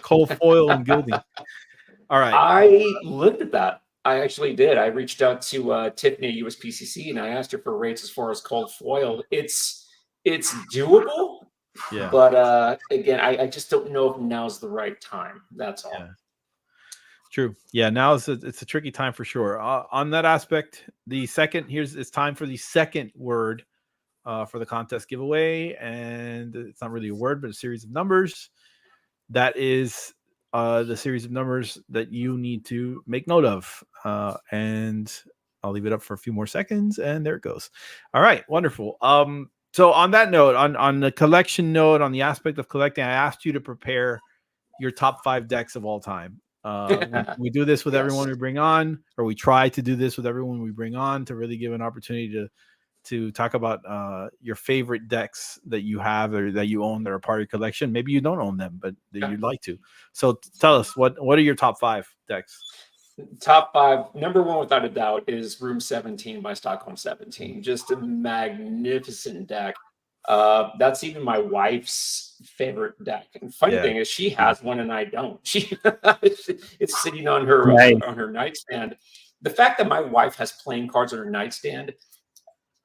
Cold foil and gilding. All right. I looked at that. I actually did. I reached out to Tiffany at USPCC and I asked her for rates as far as cold foil. It's doable. Yeah. But again, I just don't know if now's the right time. That's all. Yeah. True. Yeah. Now it's a tricky time for sure. On that aspect, it's time for the second word for the contest giveaway, and it's not really a word, but a series of numbers. That is the series of numbers that you need to make note of. And I'll leave it up for a few more seconds, and there it goes. All right. Wonderful. So on that note, on the collection note, on the aspect of collecting, I asked you to prepare your top 5 decks of all time. We do this with everyone we bring on, or we try to do this with everyone we bring on, to really give an opportunity to talk about your favorite decks that you have or that you own that are part of your collection. Maybe you don't own them, but that you'd like to. So tell us, what are your top 5 decks? Top 5, number 1 without a doubt is Room 17 by Stockholm 17. Just a magnificent deck. That's even my wife's favorite deck. And funny thing is, she has one and I don't. It's sitting on her on her nightstand. The fact that my wife has playing cards on her nightstand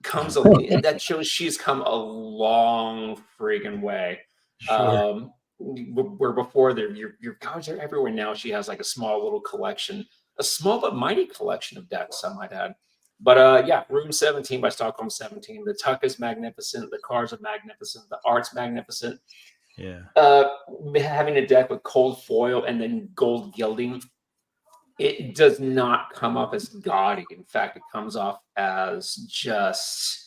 that shows she's come a long friggin' way. Sure. Where before your cards are everywhere, now she has like a small little collection, a small but mighty collection of decks, I might add. But Room 17 by Stockholm 17. The tuck is magnificent. The cards are magnificent. The art's magnificent. Yeah. Having a deck with cold foil and then gold gilding, it does not come off as gaudy. In fact, it comes off as just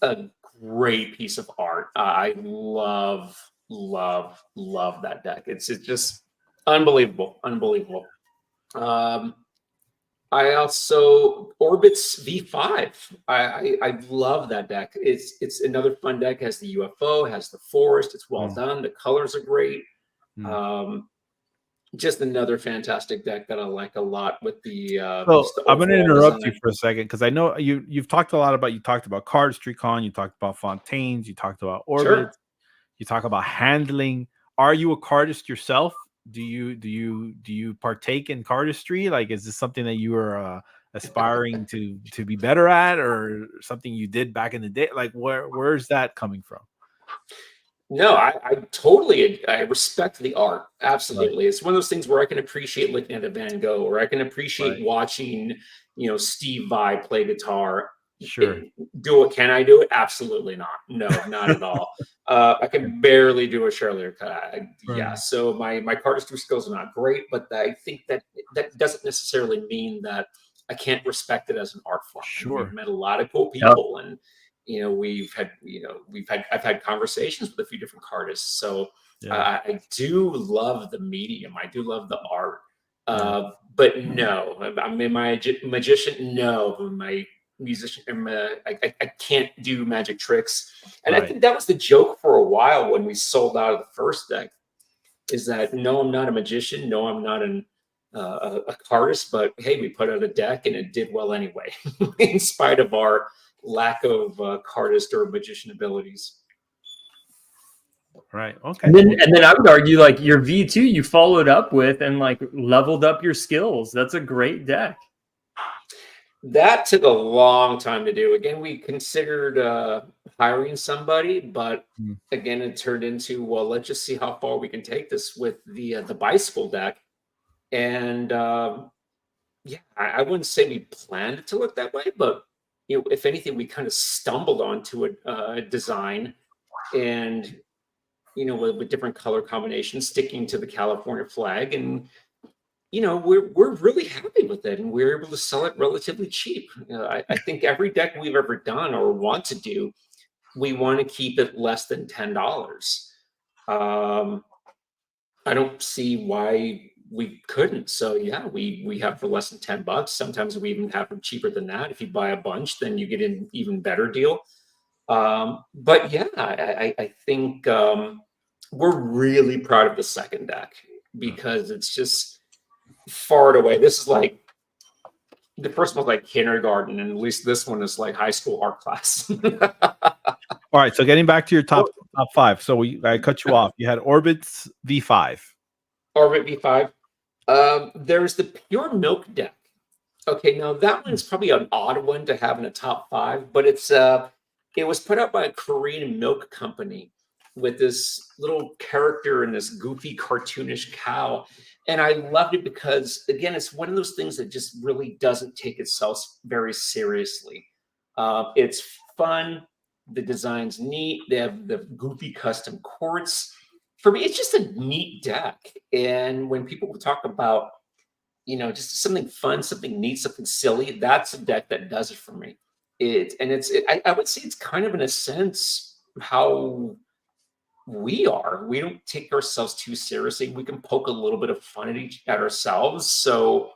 a great piece of art. I love that deck. It's just unbelievable. I also Orbit's V5. I love that deck. It's another fun deck. It has the UFO, has the forest. It's well done. The colors are great. Just another fantastic deck that I like a lot with the. So I'm going to interrupt design. you for a second, because I know you've talked a lot about. You talked about Cardistry-Con. You talked about Fontaines. You talked about Orbit. Sure. You talk about handling. Are you a cardist yourself? Do you partake in cardistry? Like, is this something that you are aspiring to be better at, or something you did back in the day? Like, where's that coming from? No, I totally I respect the art. Absolutely. It's one of those things where I can appreciate looking at a Van Gogh, or I can appreciate Right. watching, Steve Vai play guitar. Sure. Can I do it? Absolutely not. No, not at all. I can barely do a Shirley cut. Yeah. Right. So my cardistry skills are not great, but I think that doesn't necessarily mean that I can't respect it as an art form. And we've Sure. met a lot of cool Yep. people, and I've had conversations with a few different artists. So Yeah. I do love the medium. I do love the art. Yeah. But no, I'm a magician. No, I'm a musician. I can't do magic tricks. And I Right. think that was the joke for a while when we sold out of the first deck, is that no, I'm not a magician. No, I'm not a cardist, but hey, we put out a deck and it did well anyway, in spite of our lack of cardist or magician abilities. Right. Okay. And then I would argue, like, your V2 you followed up with and like leveled up your skills. That's a great deck. That took a long time to do. Again, we considered hiring somebody, but Mm. again, it turned into, well, let's just see how far we can take this with the bicycle deck. And yeah, I wouldn't say we planned it to look that way, but if anything, we kind of stumbled onto a design, and with different color combinations, sticking to the California flag, and we're really happy with it, and we're able to sell it relatively cheap. I think every deck we've ever done or want to do, we want to keep it less than $10. I don't see why we couldn't. So yeah, we have for less than $10. Sometimes we even have them cheaper than that. If you buy a bunch, then you get an even better deal. But yeah, I think we're really proud of the second deck, because it's just far and away. This is like, the first one's like kindergarten, and at least this one is like high school art class. All right. So getting back to your top five. So I cut you off. You had Orbit's V5. Orbit V5. There's the Pure Milk deck. Okay, now that one's probably an odd one to have in a top five, but it was put out by a Korean milk company with this little character and this goofy cartoonish cow. And I loved it because, again, it's one of those things that just really doesn't take itself very seriously. It's fun. The design's neat. They have the goofy custom quartz. For me, it's just a neat deck. And when people talk about, just something fun, something neat, something silly, that's a deck that does it for me. I would say it's kind of, in a sense, how we are. We don't take ourselves too seriously. We can poke a little bit of fun at ourselves. So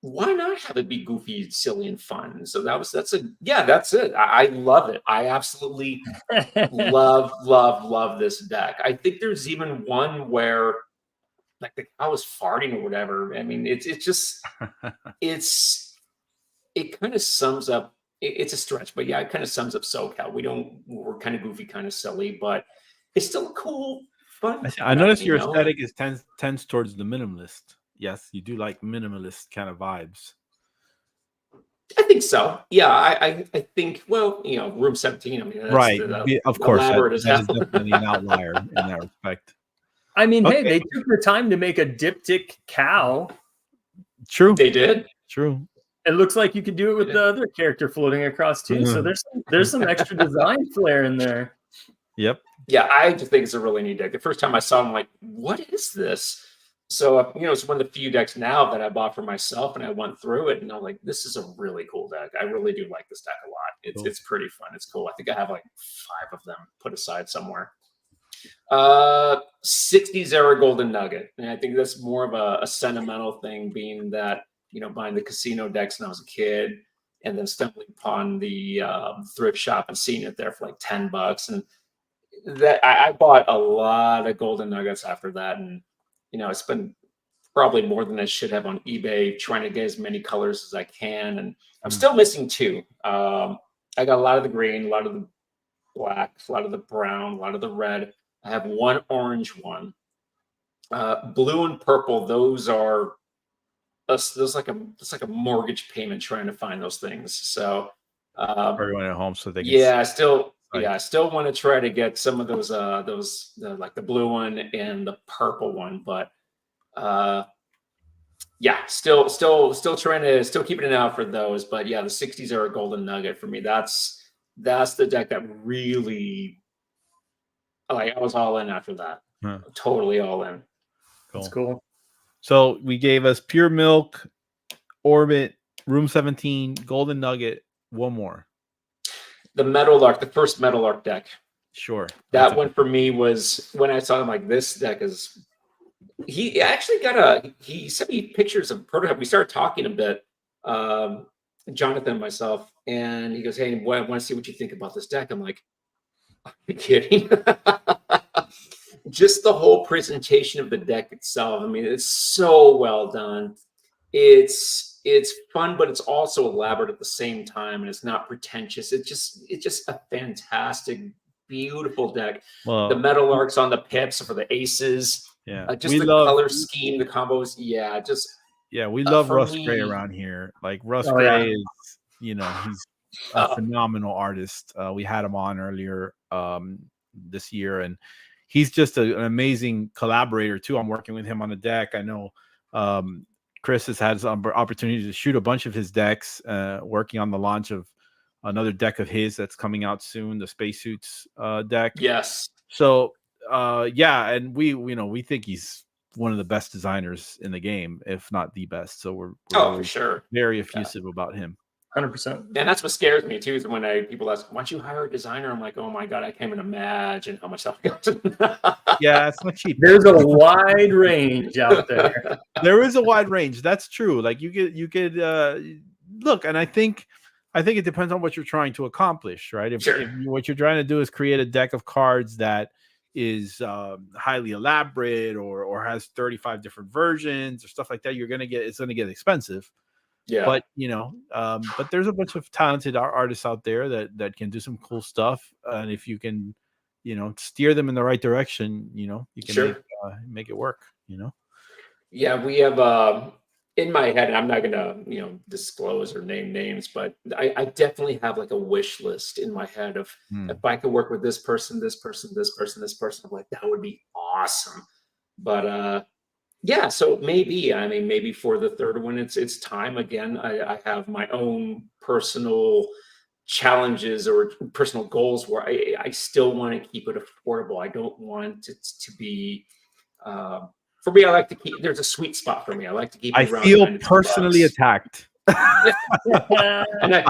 why not have it be goofy, silly, and fun? So that's it. I love it. I absolutely love this deck. I think there's even one where, like, the cow is farting or whatever. I mean, it kind of sums up. It's a stretch, but yeah, it kind of sums up SoCal. We're kind of goofy, kind of silly, but it's still cool, fun. I noticed your aesthetic tends towards the minimalist. Yes, you do like minimalist kind of vibes. I think so. Yeah, I think, well, Room 17. I mean, that's Right. Of course, that is definitely an outlier in that respect. I mean, hey, they took the time to make a diptych cow. True. They did. True. It looks like you could do it with the other character floating across too. So there's some extra design flair in there. Yep. Yeah, I just think it's a really neat deck. The first time I saw it, I'm like, what is this? So, it's one of the few decks now that I bought for myself, and I went through it, and I'm like, this is a really cool deck. I really do like this deck a lot. It's pretty fun. It's cool. I think I have like 5 of them put aside somewhere. 60 Zera Golden Nugget. And I think that's more of a sentimental thing, being that, buying the casino decks when I was a kid, and then stumbling upon the thrift shop and seeing it there for like $10. And that I bought a lot of golden nuggets after that. And, I spent probably more than I should have on eBay trying to get as many colors as I can. And I'm still missing 2. I got a lot of the green, a lot of the black, a lot of the brown, a lot of the red. I have 1 orange one. Blue and purple, those are it's like a mortgage payment trying to find those things. So everyone at home, so they can I still Yeah, I still want to try to get some of those like the blue one and the purple one, but yeah, still trying to still keeping an eye out for those. But yeah, the 60s are a golden nugget for me. That's the deck that really, like, I was all in after that. Huh. Totally all in. Cool. That's cool. So we gave us Pure Milk, Orbit, Room 17, Golden Nugget, one more. The Meadowlark, the first Meadowlark deck. Sure. That one for me was when I saw him, like, this deck is. He actually he sent me pictures of prototype. We started talking a bit, Jonathan and myself, and he goes, "Hey, I want to see what you think about this deck." I'm like, "Are you kidding?" Just the whole presentation of the deck itself. I mean, it's so well done. It's fun, but it's also elaborate at the same time, and it's not pretentious. It's just a fantastic, beautiful deck. Well, the Meadowlarks on the pips for the aces. Yeah, just the color scheme, the combos. Yeah, we love Russ Gray around here. Like Russ Gray is, he's a phenomenal artist. We had him on earlier this year, and he's just an amazing collaborator too. I'm working with him on a deck. I know Chris has had some opportunity to shoot a bunch of his decks, working on the launch of another deck of his that's coming out soon, the Spacesuits deck. Yes. So and we think he's one of the best designers in the game, if not the best. So we're for sure very effusive about him. 100%. And that's what scares me too, is when people ask, "Why don't you hire a designer?" I'm like, "Oh my god, I can't even imagine how much that goes." Yeah, it's not cheap. There's a wide range out there. There is a wide range. That's true. Like you could look, and I think it depends on what you're trying to accomplish, right? If what you're trying to do is create a deck of cards that is highly elaborate or has 35 different versions or stuff like that, it's gonna get expensive. Yeah. But but there's a bunch of talented artists out there that can do some cool stuff, and if you can, steer them in the right direction, you can make it work. Yeah, we have in my head, I'm not gonna disclose or name names, but I definitely have like a wish list in my head of if I could work with this person, this person, this person, this person, I'm like, that would be awesome. But yeah, so maybe for the third one, it's time again. I have my own personal challenges or personal goals where I still want to keep it affordable. I don't want it to be for me, I like to keep. There's a sweet spot for me. I like to keep. I feel personally attacked. And hey,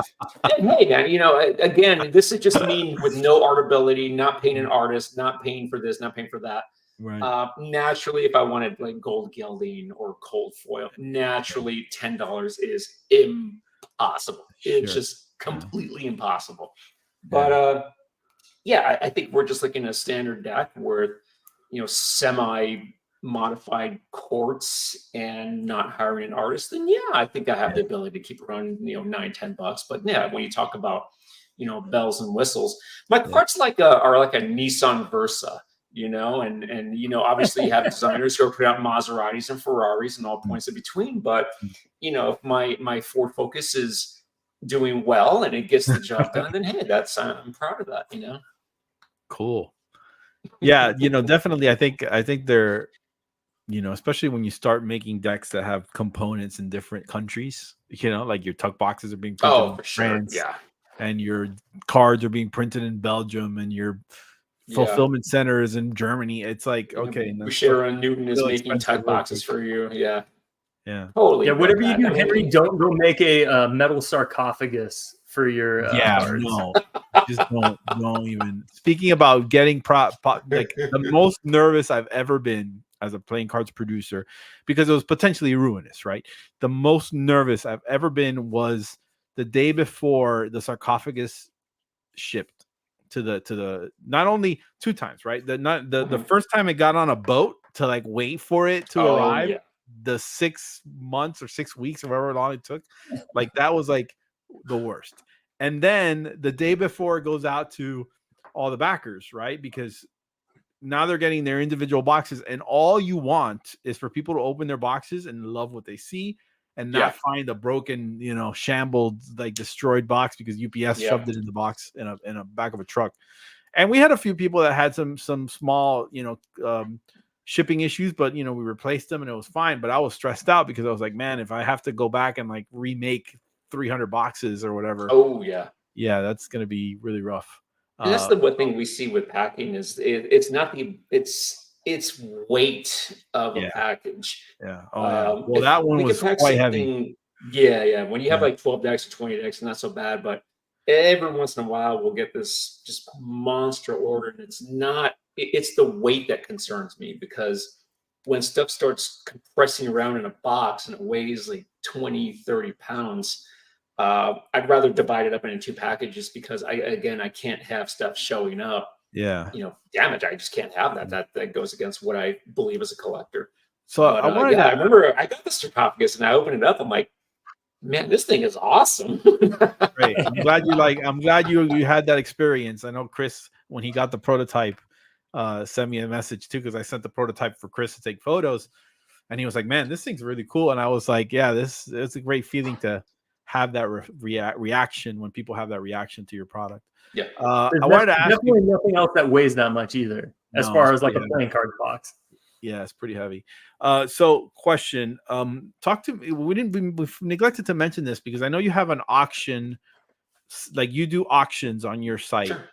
man, again, this is just me with no artability, not paying an artist, not paying for this, not paying for that. Right. Naturally, if I wanted like gold gilding or cold foil, naturally $10 is impossible. It's just completely impossible. But yeah, I think we're just looking at a standard deck where semi-modified quartz and not hiring an artist, then yeah, I think I have the ability to keep around $9-10. But yeah, when you talk about bells and whistles, my cards are like a Nissan Versa. And obviously you have designers who are putting out Maseratis and Ferraris and all points in between. But if my Ford Focus is doing well and it gets the job done, then hey, I'm proud of that. Cool. Yeah, definitely. I think they're, especially when you start making decks that have components in different countries. Like your tuck boxes are being printed in France, and your cards are being printed in Belgium, and your fulfillment centers in Germany. It's like, okay, Sharon Newton is making tuck boxes for you. Yeah. Totally. Yeah, whatever you do, Henry, don't go make a metal sarcophagus for your cards. No, just don't even. Speaking about getting like the most nervous I've ever been as a playing cards producer, because it was potentially ruinous, right? The most nervous I've ever been was the day before the sarcophagus shipped to the not only 2 times, right? The first time it got on a boat to like wait for it to arrive. Yeah. The 6 months or 6 weeks or however long it took, like that was like the worst. And then the day before it goes out to all the backers, right? Because now they're getting their individual boxes, and all you want is for people to open their boxes and love what they see and not find a broken, you know, shambled, like destroyed box because UPS shoved it in the box in a back of a truck. And we had a few people that had some small, you know, shipping issues, but you know, we replaced them and it was fine. But I was stressed out because I was like, man, if I have to go back and like remake 300 boxes or whatever, yeah, that's gonna be really rough. And that's the one thing we see with packing is it's not it's weight of a package. Yeah. Oh, yeah. Well, that one was quite heavy. Yeah. When you have like 12 decks or 20 decks, not so bad, but every once in a while we'll get this just monster order, and it's the weight that concerns me, because when stuff starts compressing around in a box and it weighs like 20-30 pounds, I'd rather divide it up into 2 packages, because I can't have stuff showing up, you know, damage. I just can't have that. That goes against what I believe as a collector. So I wanted I remember I got the sarcophagus and I opened it up. I'm like, man, this thing is awesome. Great. I'm glad you had that experience. I know Chris, when he got the prototype, sent me a message too, because I sent the prototype for Chris to take photos, and he was like, man, this thing's really cool. And I was like, yeah, it's a great feeling to have that reaction when people have that reaction to your product. Yeah. I wanted to ask definitely nothing else that weighs that much either, as far as like a playing card box. Yeah, it's pretty heavy. So question, talk to me. We neglected to mention this, because I know you have an auction, like you do auctions on your site. Sure.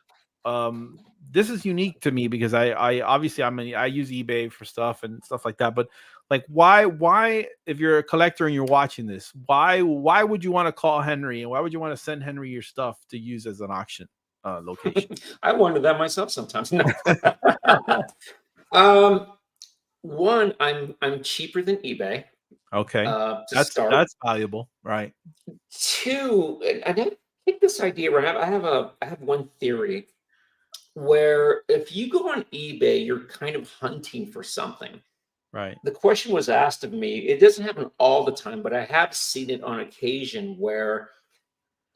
This is unique to me because I obviously I use eBay for stuff and stuff like that, but like why if you're a collector and you're watching this, why would you want to call Henry, and why would you want to send Henry your stuff to use as an auction location? I wonder that myself sometimes. No. One, I'm cheaper than eBay. Okay, start. That's valuable, right? Two, and I take this idea around. I have one theory where if you go on eBay, you're kind of hunting for something. Right. The question was asked of me. It doesn't happen all the time, but I have seen it on occasion where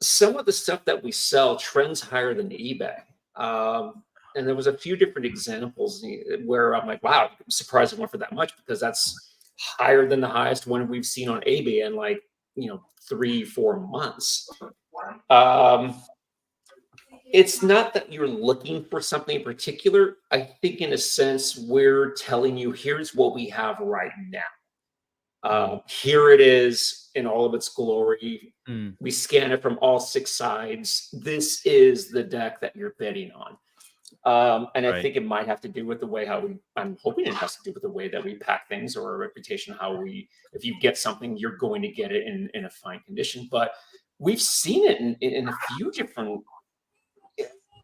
some of the stuff that we sell trends higher than eBay. And there was a few different examples where I'm like, wow, I'm surprised it went for that much, because that's higher than the highest one we've seen on eBay in like, 3-4 months. It's not that you're looking for something in particular. I think in a sense, we're telling you, here's what we have right now. Here it is in all of its glory. We scan it from all 6 sides. This is the deck that you're bidding on. And I think it might have to do with the way I'm hoping it has to do with the way that we pack things, or a reputation, if you get something, you're going to get it in a fine condition. But we've seen it in a few different.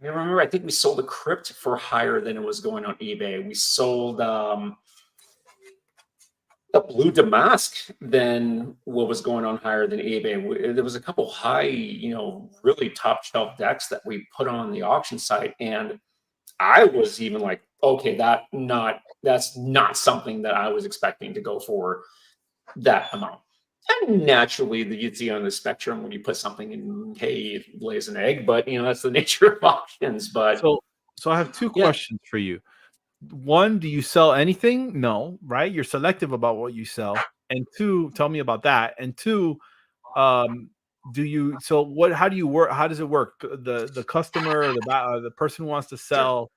I remember, I think we sold a crypt for higher than it was going on eBay. We sold a blue damask than what was going on higher than eBay. There was a couple high, really top shelf decks that we put on the auction site, and I was even like, okay, that's not something that I was expecting to go for that amount. And naturally, you'd see on the spectrum when you put something in, hey, it lays an egg, but that's the nature of auctions. But so I have 2 questions for you. One, do you sell anything? No, right? You're selective about what you sell. And 2, tell me about that. And 2, how do you work? How does it work? The customer, or the person who wants to sell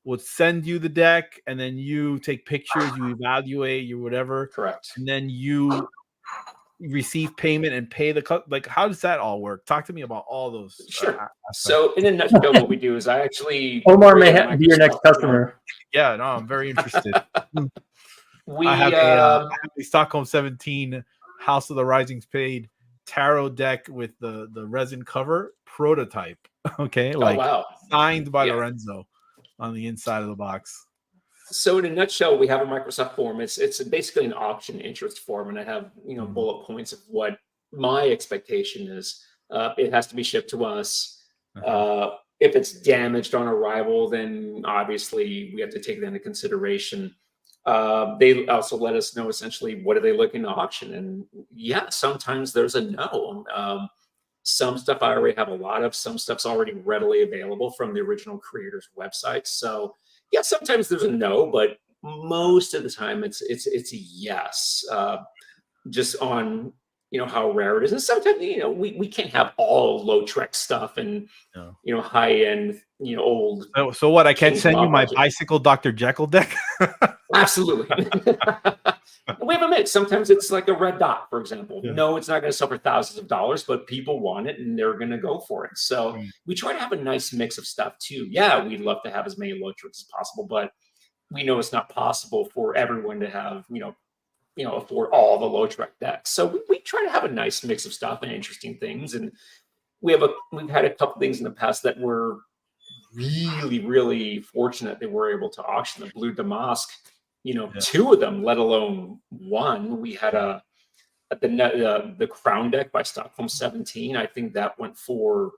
would send you the deck, and then you take pictures, you evaluate, you whatever. Correct. And then you receive payment and pay like, how does that all work? Talk to me about all those. Sure. So in a nutshell, what we do is Omar may be your next customer. Yeah, no, I'm very interested. I have a Stockholm 17 House of the Rising Spade tarot deck with the resin cover prototype. Okay, signed by Lorenzo on the inside of the box. So in a nutshell, we have a Microsoft form. It's basically an auction interest form, and I have bullet points of what my expectation is. It has to be shipped to us. If it's damaged on arrival, then obviously we have to take that into consideration. They also let us know essentially what are they looking to auction, and sometimes there's a no. Some stuff I already have a lot of. Some stuff's already readily available from the original creator's website. So sometimes there's a no, but most of the time it's a yes. Just on how rare it is. And sometimes, we can't have all Lautrec stuff and, No. high end, old. So what? I can't King's send you Law my budget. bicycle Dr. Jekyll deck. Absolutely. We have a mix. Sometimes it's like a red dot, for example. Yeah. No, it's not going to sell for thousands of dollars, but people want it and they're going to go for it. So we try to have a nice mix of stuff too. Yeah, we'd love to have as many Lautrec as possible, but we know it's not possible for everyone to have, afford all the Lautrec decks. So we try to have a nice mix of stuff and interesting things. And we've had a couple things in the past that were really, really fortunate that we're able to auction. The Blue Damask, 2 of them, let alone 1. We had the Crown deck by Stockholm 17. I think that went for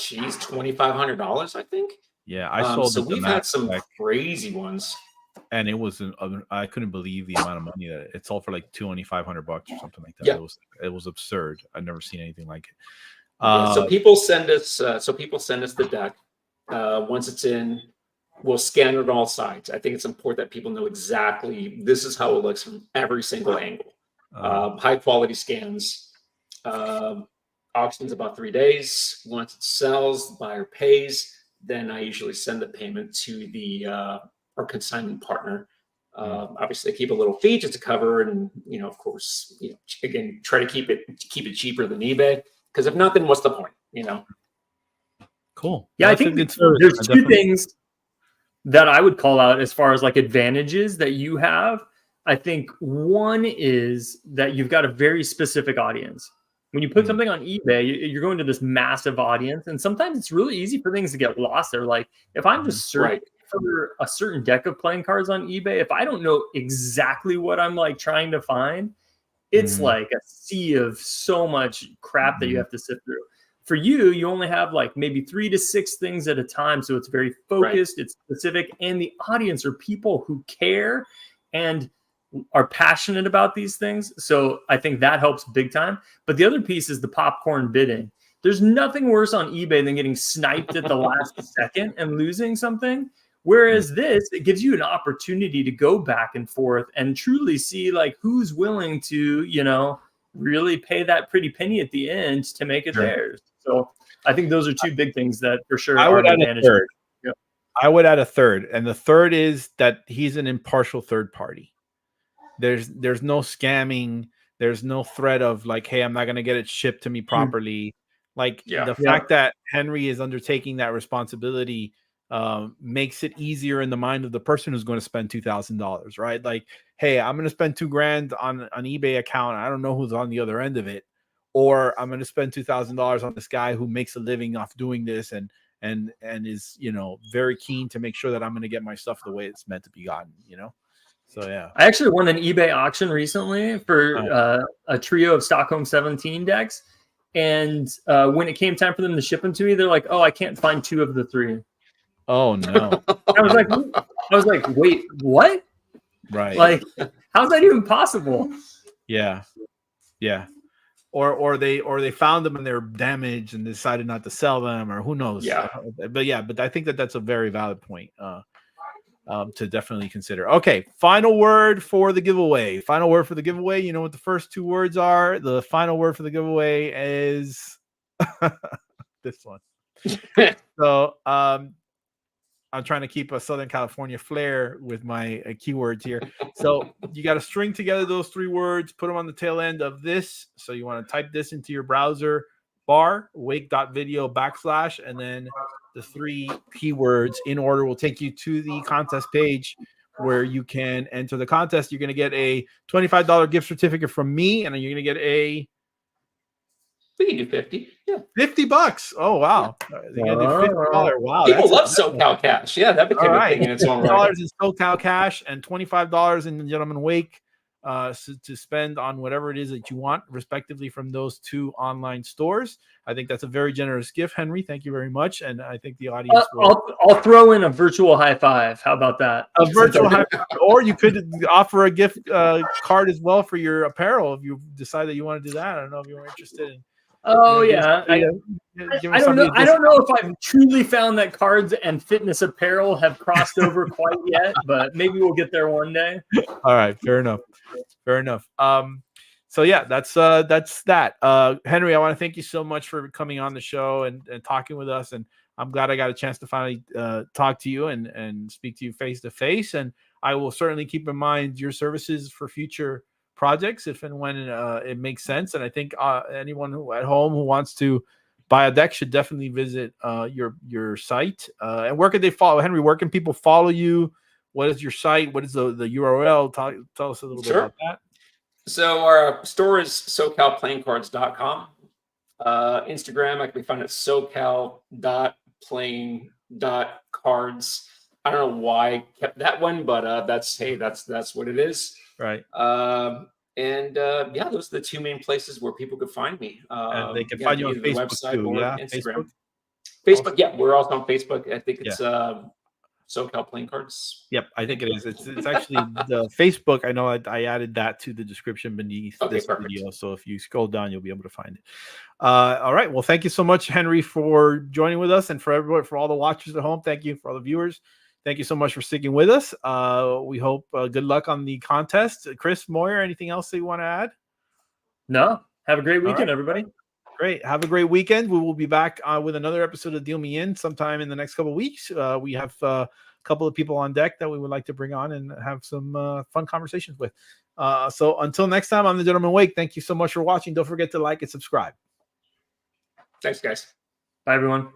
$2,500, I think. Yeah, I sold. So we've had some crazy ones, and it was I couldn't believe the amount of money that it sold for, like $2,500 or something like that. Yeah. It was absurd. I've never seen anything like it. So people send us the deck. Once it's in, we'll scan it on all sides. I think it's important that people know exactly this is how it looks from every single angle. High quality scans. Auction's about 3 days. Once it sells, the buyer pays. Then I usually send the payment to our consignment partner. Obviously, I keep a little fee just to cover, and of course, again, try to keep it cheaper than eBay. Because if not, then what's the point? Cool. Yeah, I think there's 2 things that I would call out as far as like advantages that you have. I think one is that you've got a very specific audience. When you put something on eBay, you're going to this massive audience, and sometimes it's really easy for things to get lost. They're like, if I'm just searching for a certain deck of playing cards on eBay, if I don't know exactly what I'm like trying to find, it's like a sea of so much crap that you have to sift through. For you only have like maybe 3 to 6 things at a time, so it's very focused, it's specific, and the audience are people who care and are passionate about these things. So I think that helps big time. But the other piece is the popcorn bidding. There's nothing worse on eBay than getting sniped at the last second and losing something. Whereas this, it gives you an opportunity to go back and forth and truly see like who's willing to, really pay that pretty penny at the end to make it theirs. So I think those are 2 big things that for sure I would are add a third. Yep. I would add a third. And the third is that he's an impartial third party. There's no scamming. There's no threat of like, hey, I'm not going to get it shipped to me properly. Like the fact that Henry is undertaking that responsibility makes it easier in the mind of the person who's going to spend $2,000, right? Like, hey, I'm going to spend $2,000 on an eBay account. I don't know who's on the other end of it, or I'm going to spend $2,000 on this guy who makes a living off doing this and is very keen to make sure that I'm going to get my stuff the way it's meant to be gotten. So yeah, I actually won an eBay auction recently for a trio of Stockholm 17 decks, and when it came time for them to ship them to me, they're like, "Oh, I can't find 2 of the 3." Oh no! I was like, wait, what? Right? Like, how's that even possible? Yeah. Or they found them and they're damaged and decided not to sell them, or who knows? Yeah. But I think that's a very valid point to definitely consider. Okay, final word for the giveaway. You know what the first 2 words are? The final word for the giveaway is this one. So I'm trying to keep a Southern California flair with my keywords here. So you got to string together those 3 words, put them on the tail end of this. So you want to type this into your browser bar, wake.video / and then the 3 keywords in order will take you to the contest page where you can enter the contest. You're going to get a $25 gift certificate from me, and then you're going to get we can do 50. Yeah. $50. Oh, wow. You're gonna do $50. Wow. People love SoCal cash. Yeah, that became a thing in its own right. $50 in SoCal cash and $25 in the Gentleman Wake to spend on whatever it is that you want, respectively, from those 2 online stores. I think that's a very generous gift, Henry. Thank you very much. And I think the audience I'll throw in a virtual high five. How about that? A virtual high five. Or you could offer a gift card as well for your apparel if you decide that you want to do that. I don't know if you're interested in. Oh yeah, I don't know. I don't know if I've truly found that cards and fitness apparel have crossed over quite yet, but maybe we'll get there one day. All right, fair enough. So yeah, that's that. Henry, I want to thank you so much for coming on the show and talking with us. And I'm glad I got a chance to finally talk to you and speak to you face to face. And I will certainly keep in mind your services for future projects if and when it makes sense. And I think anyone who at home who wants to buy a deck should definitely visit your site. And where could they follow? Henry, where can people follow you? What is your site? What is the URL? Tell us a little bit about that. So our store is SOCALplayingcards.com. Instagram, I can be found at SOCAL.playing.cards. I don't know why I kept that one, but that's what it is. Right. Yeah, those are the two main places where people could find me. And they can find you on Facebook website too. or Yeah, Instagram. Facebook. Facebook, yeah, we're also on Facebook. I think it's SOCAL Playing Cards. Yep, I think it is. It's actually the Facebook. I know I added that to the description beneath this video. So if you scroll down, you'll be able to find it. All right. Well, thank you so much, Henry, for joining with us, and for everyone, for all the watchers at home. Thank you for all the viewers. Thank you so much for sticking with us. We hope good luck on the contest. Chris Moyer, anything else that you want to add? No. Have a great weekend, everybody. Great. Have a great weekend. We will be back with another episode of Deal Me In sometime in the next couple of weeks. We have a couple of people on deck that we would like to bring on and have some fun conversations with. So until next time, I'm the Gentleman Wake. Thank you so much for watching. Don't forget to like and subscribe. Thanks, guys. Bye, everyone.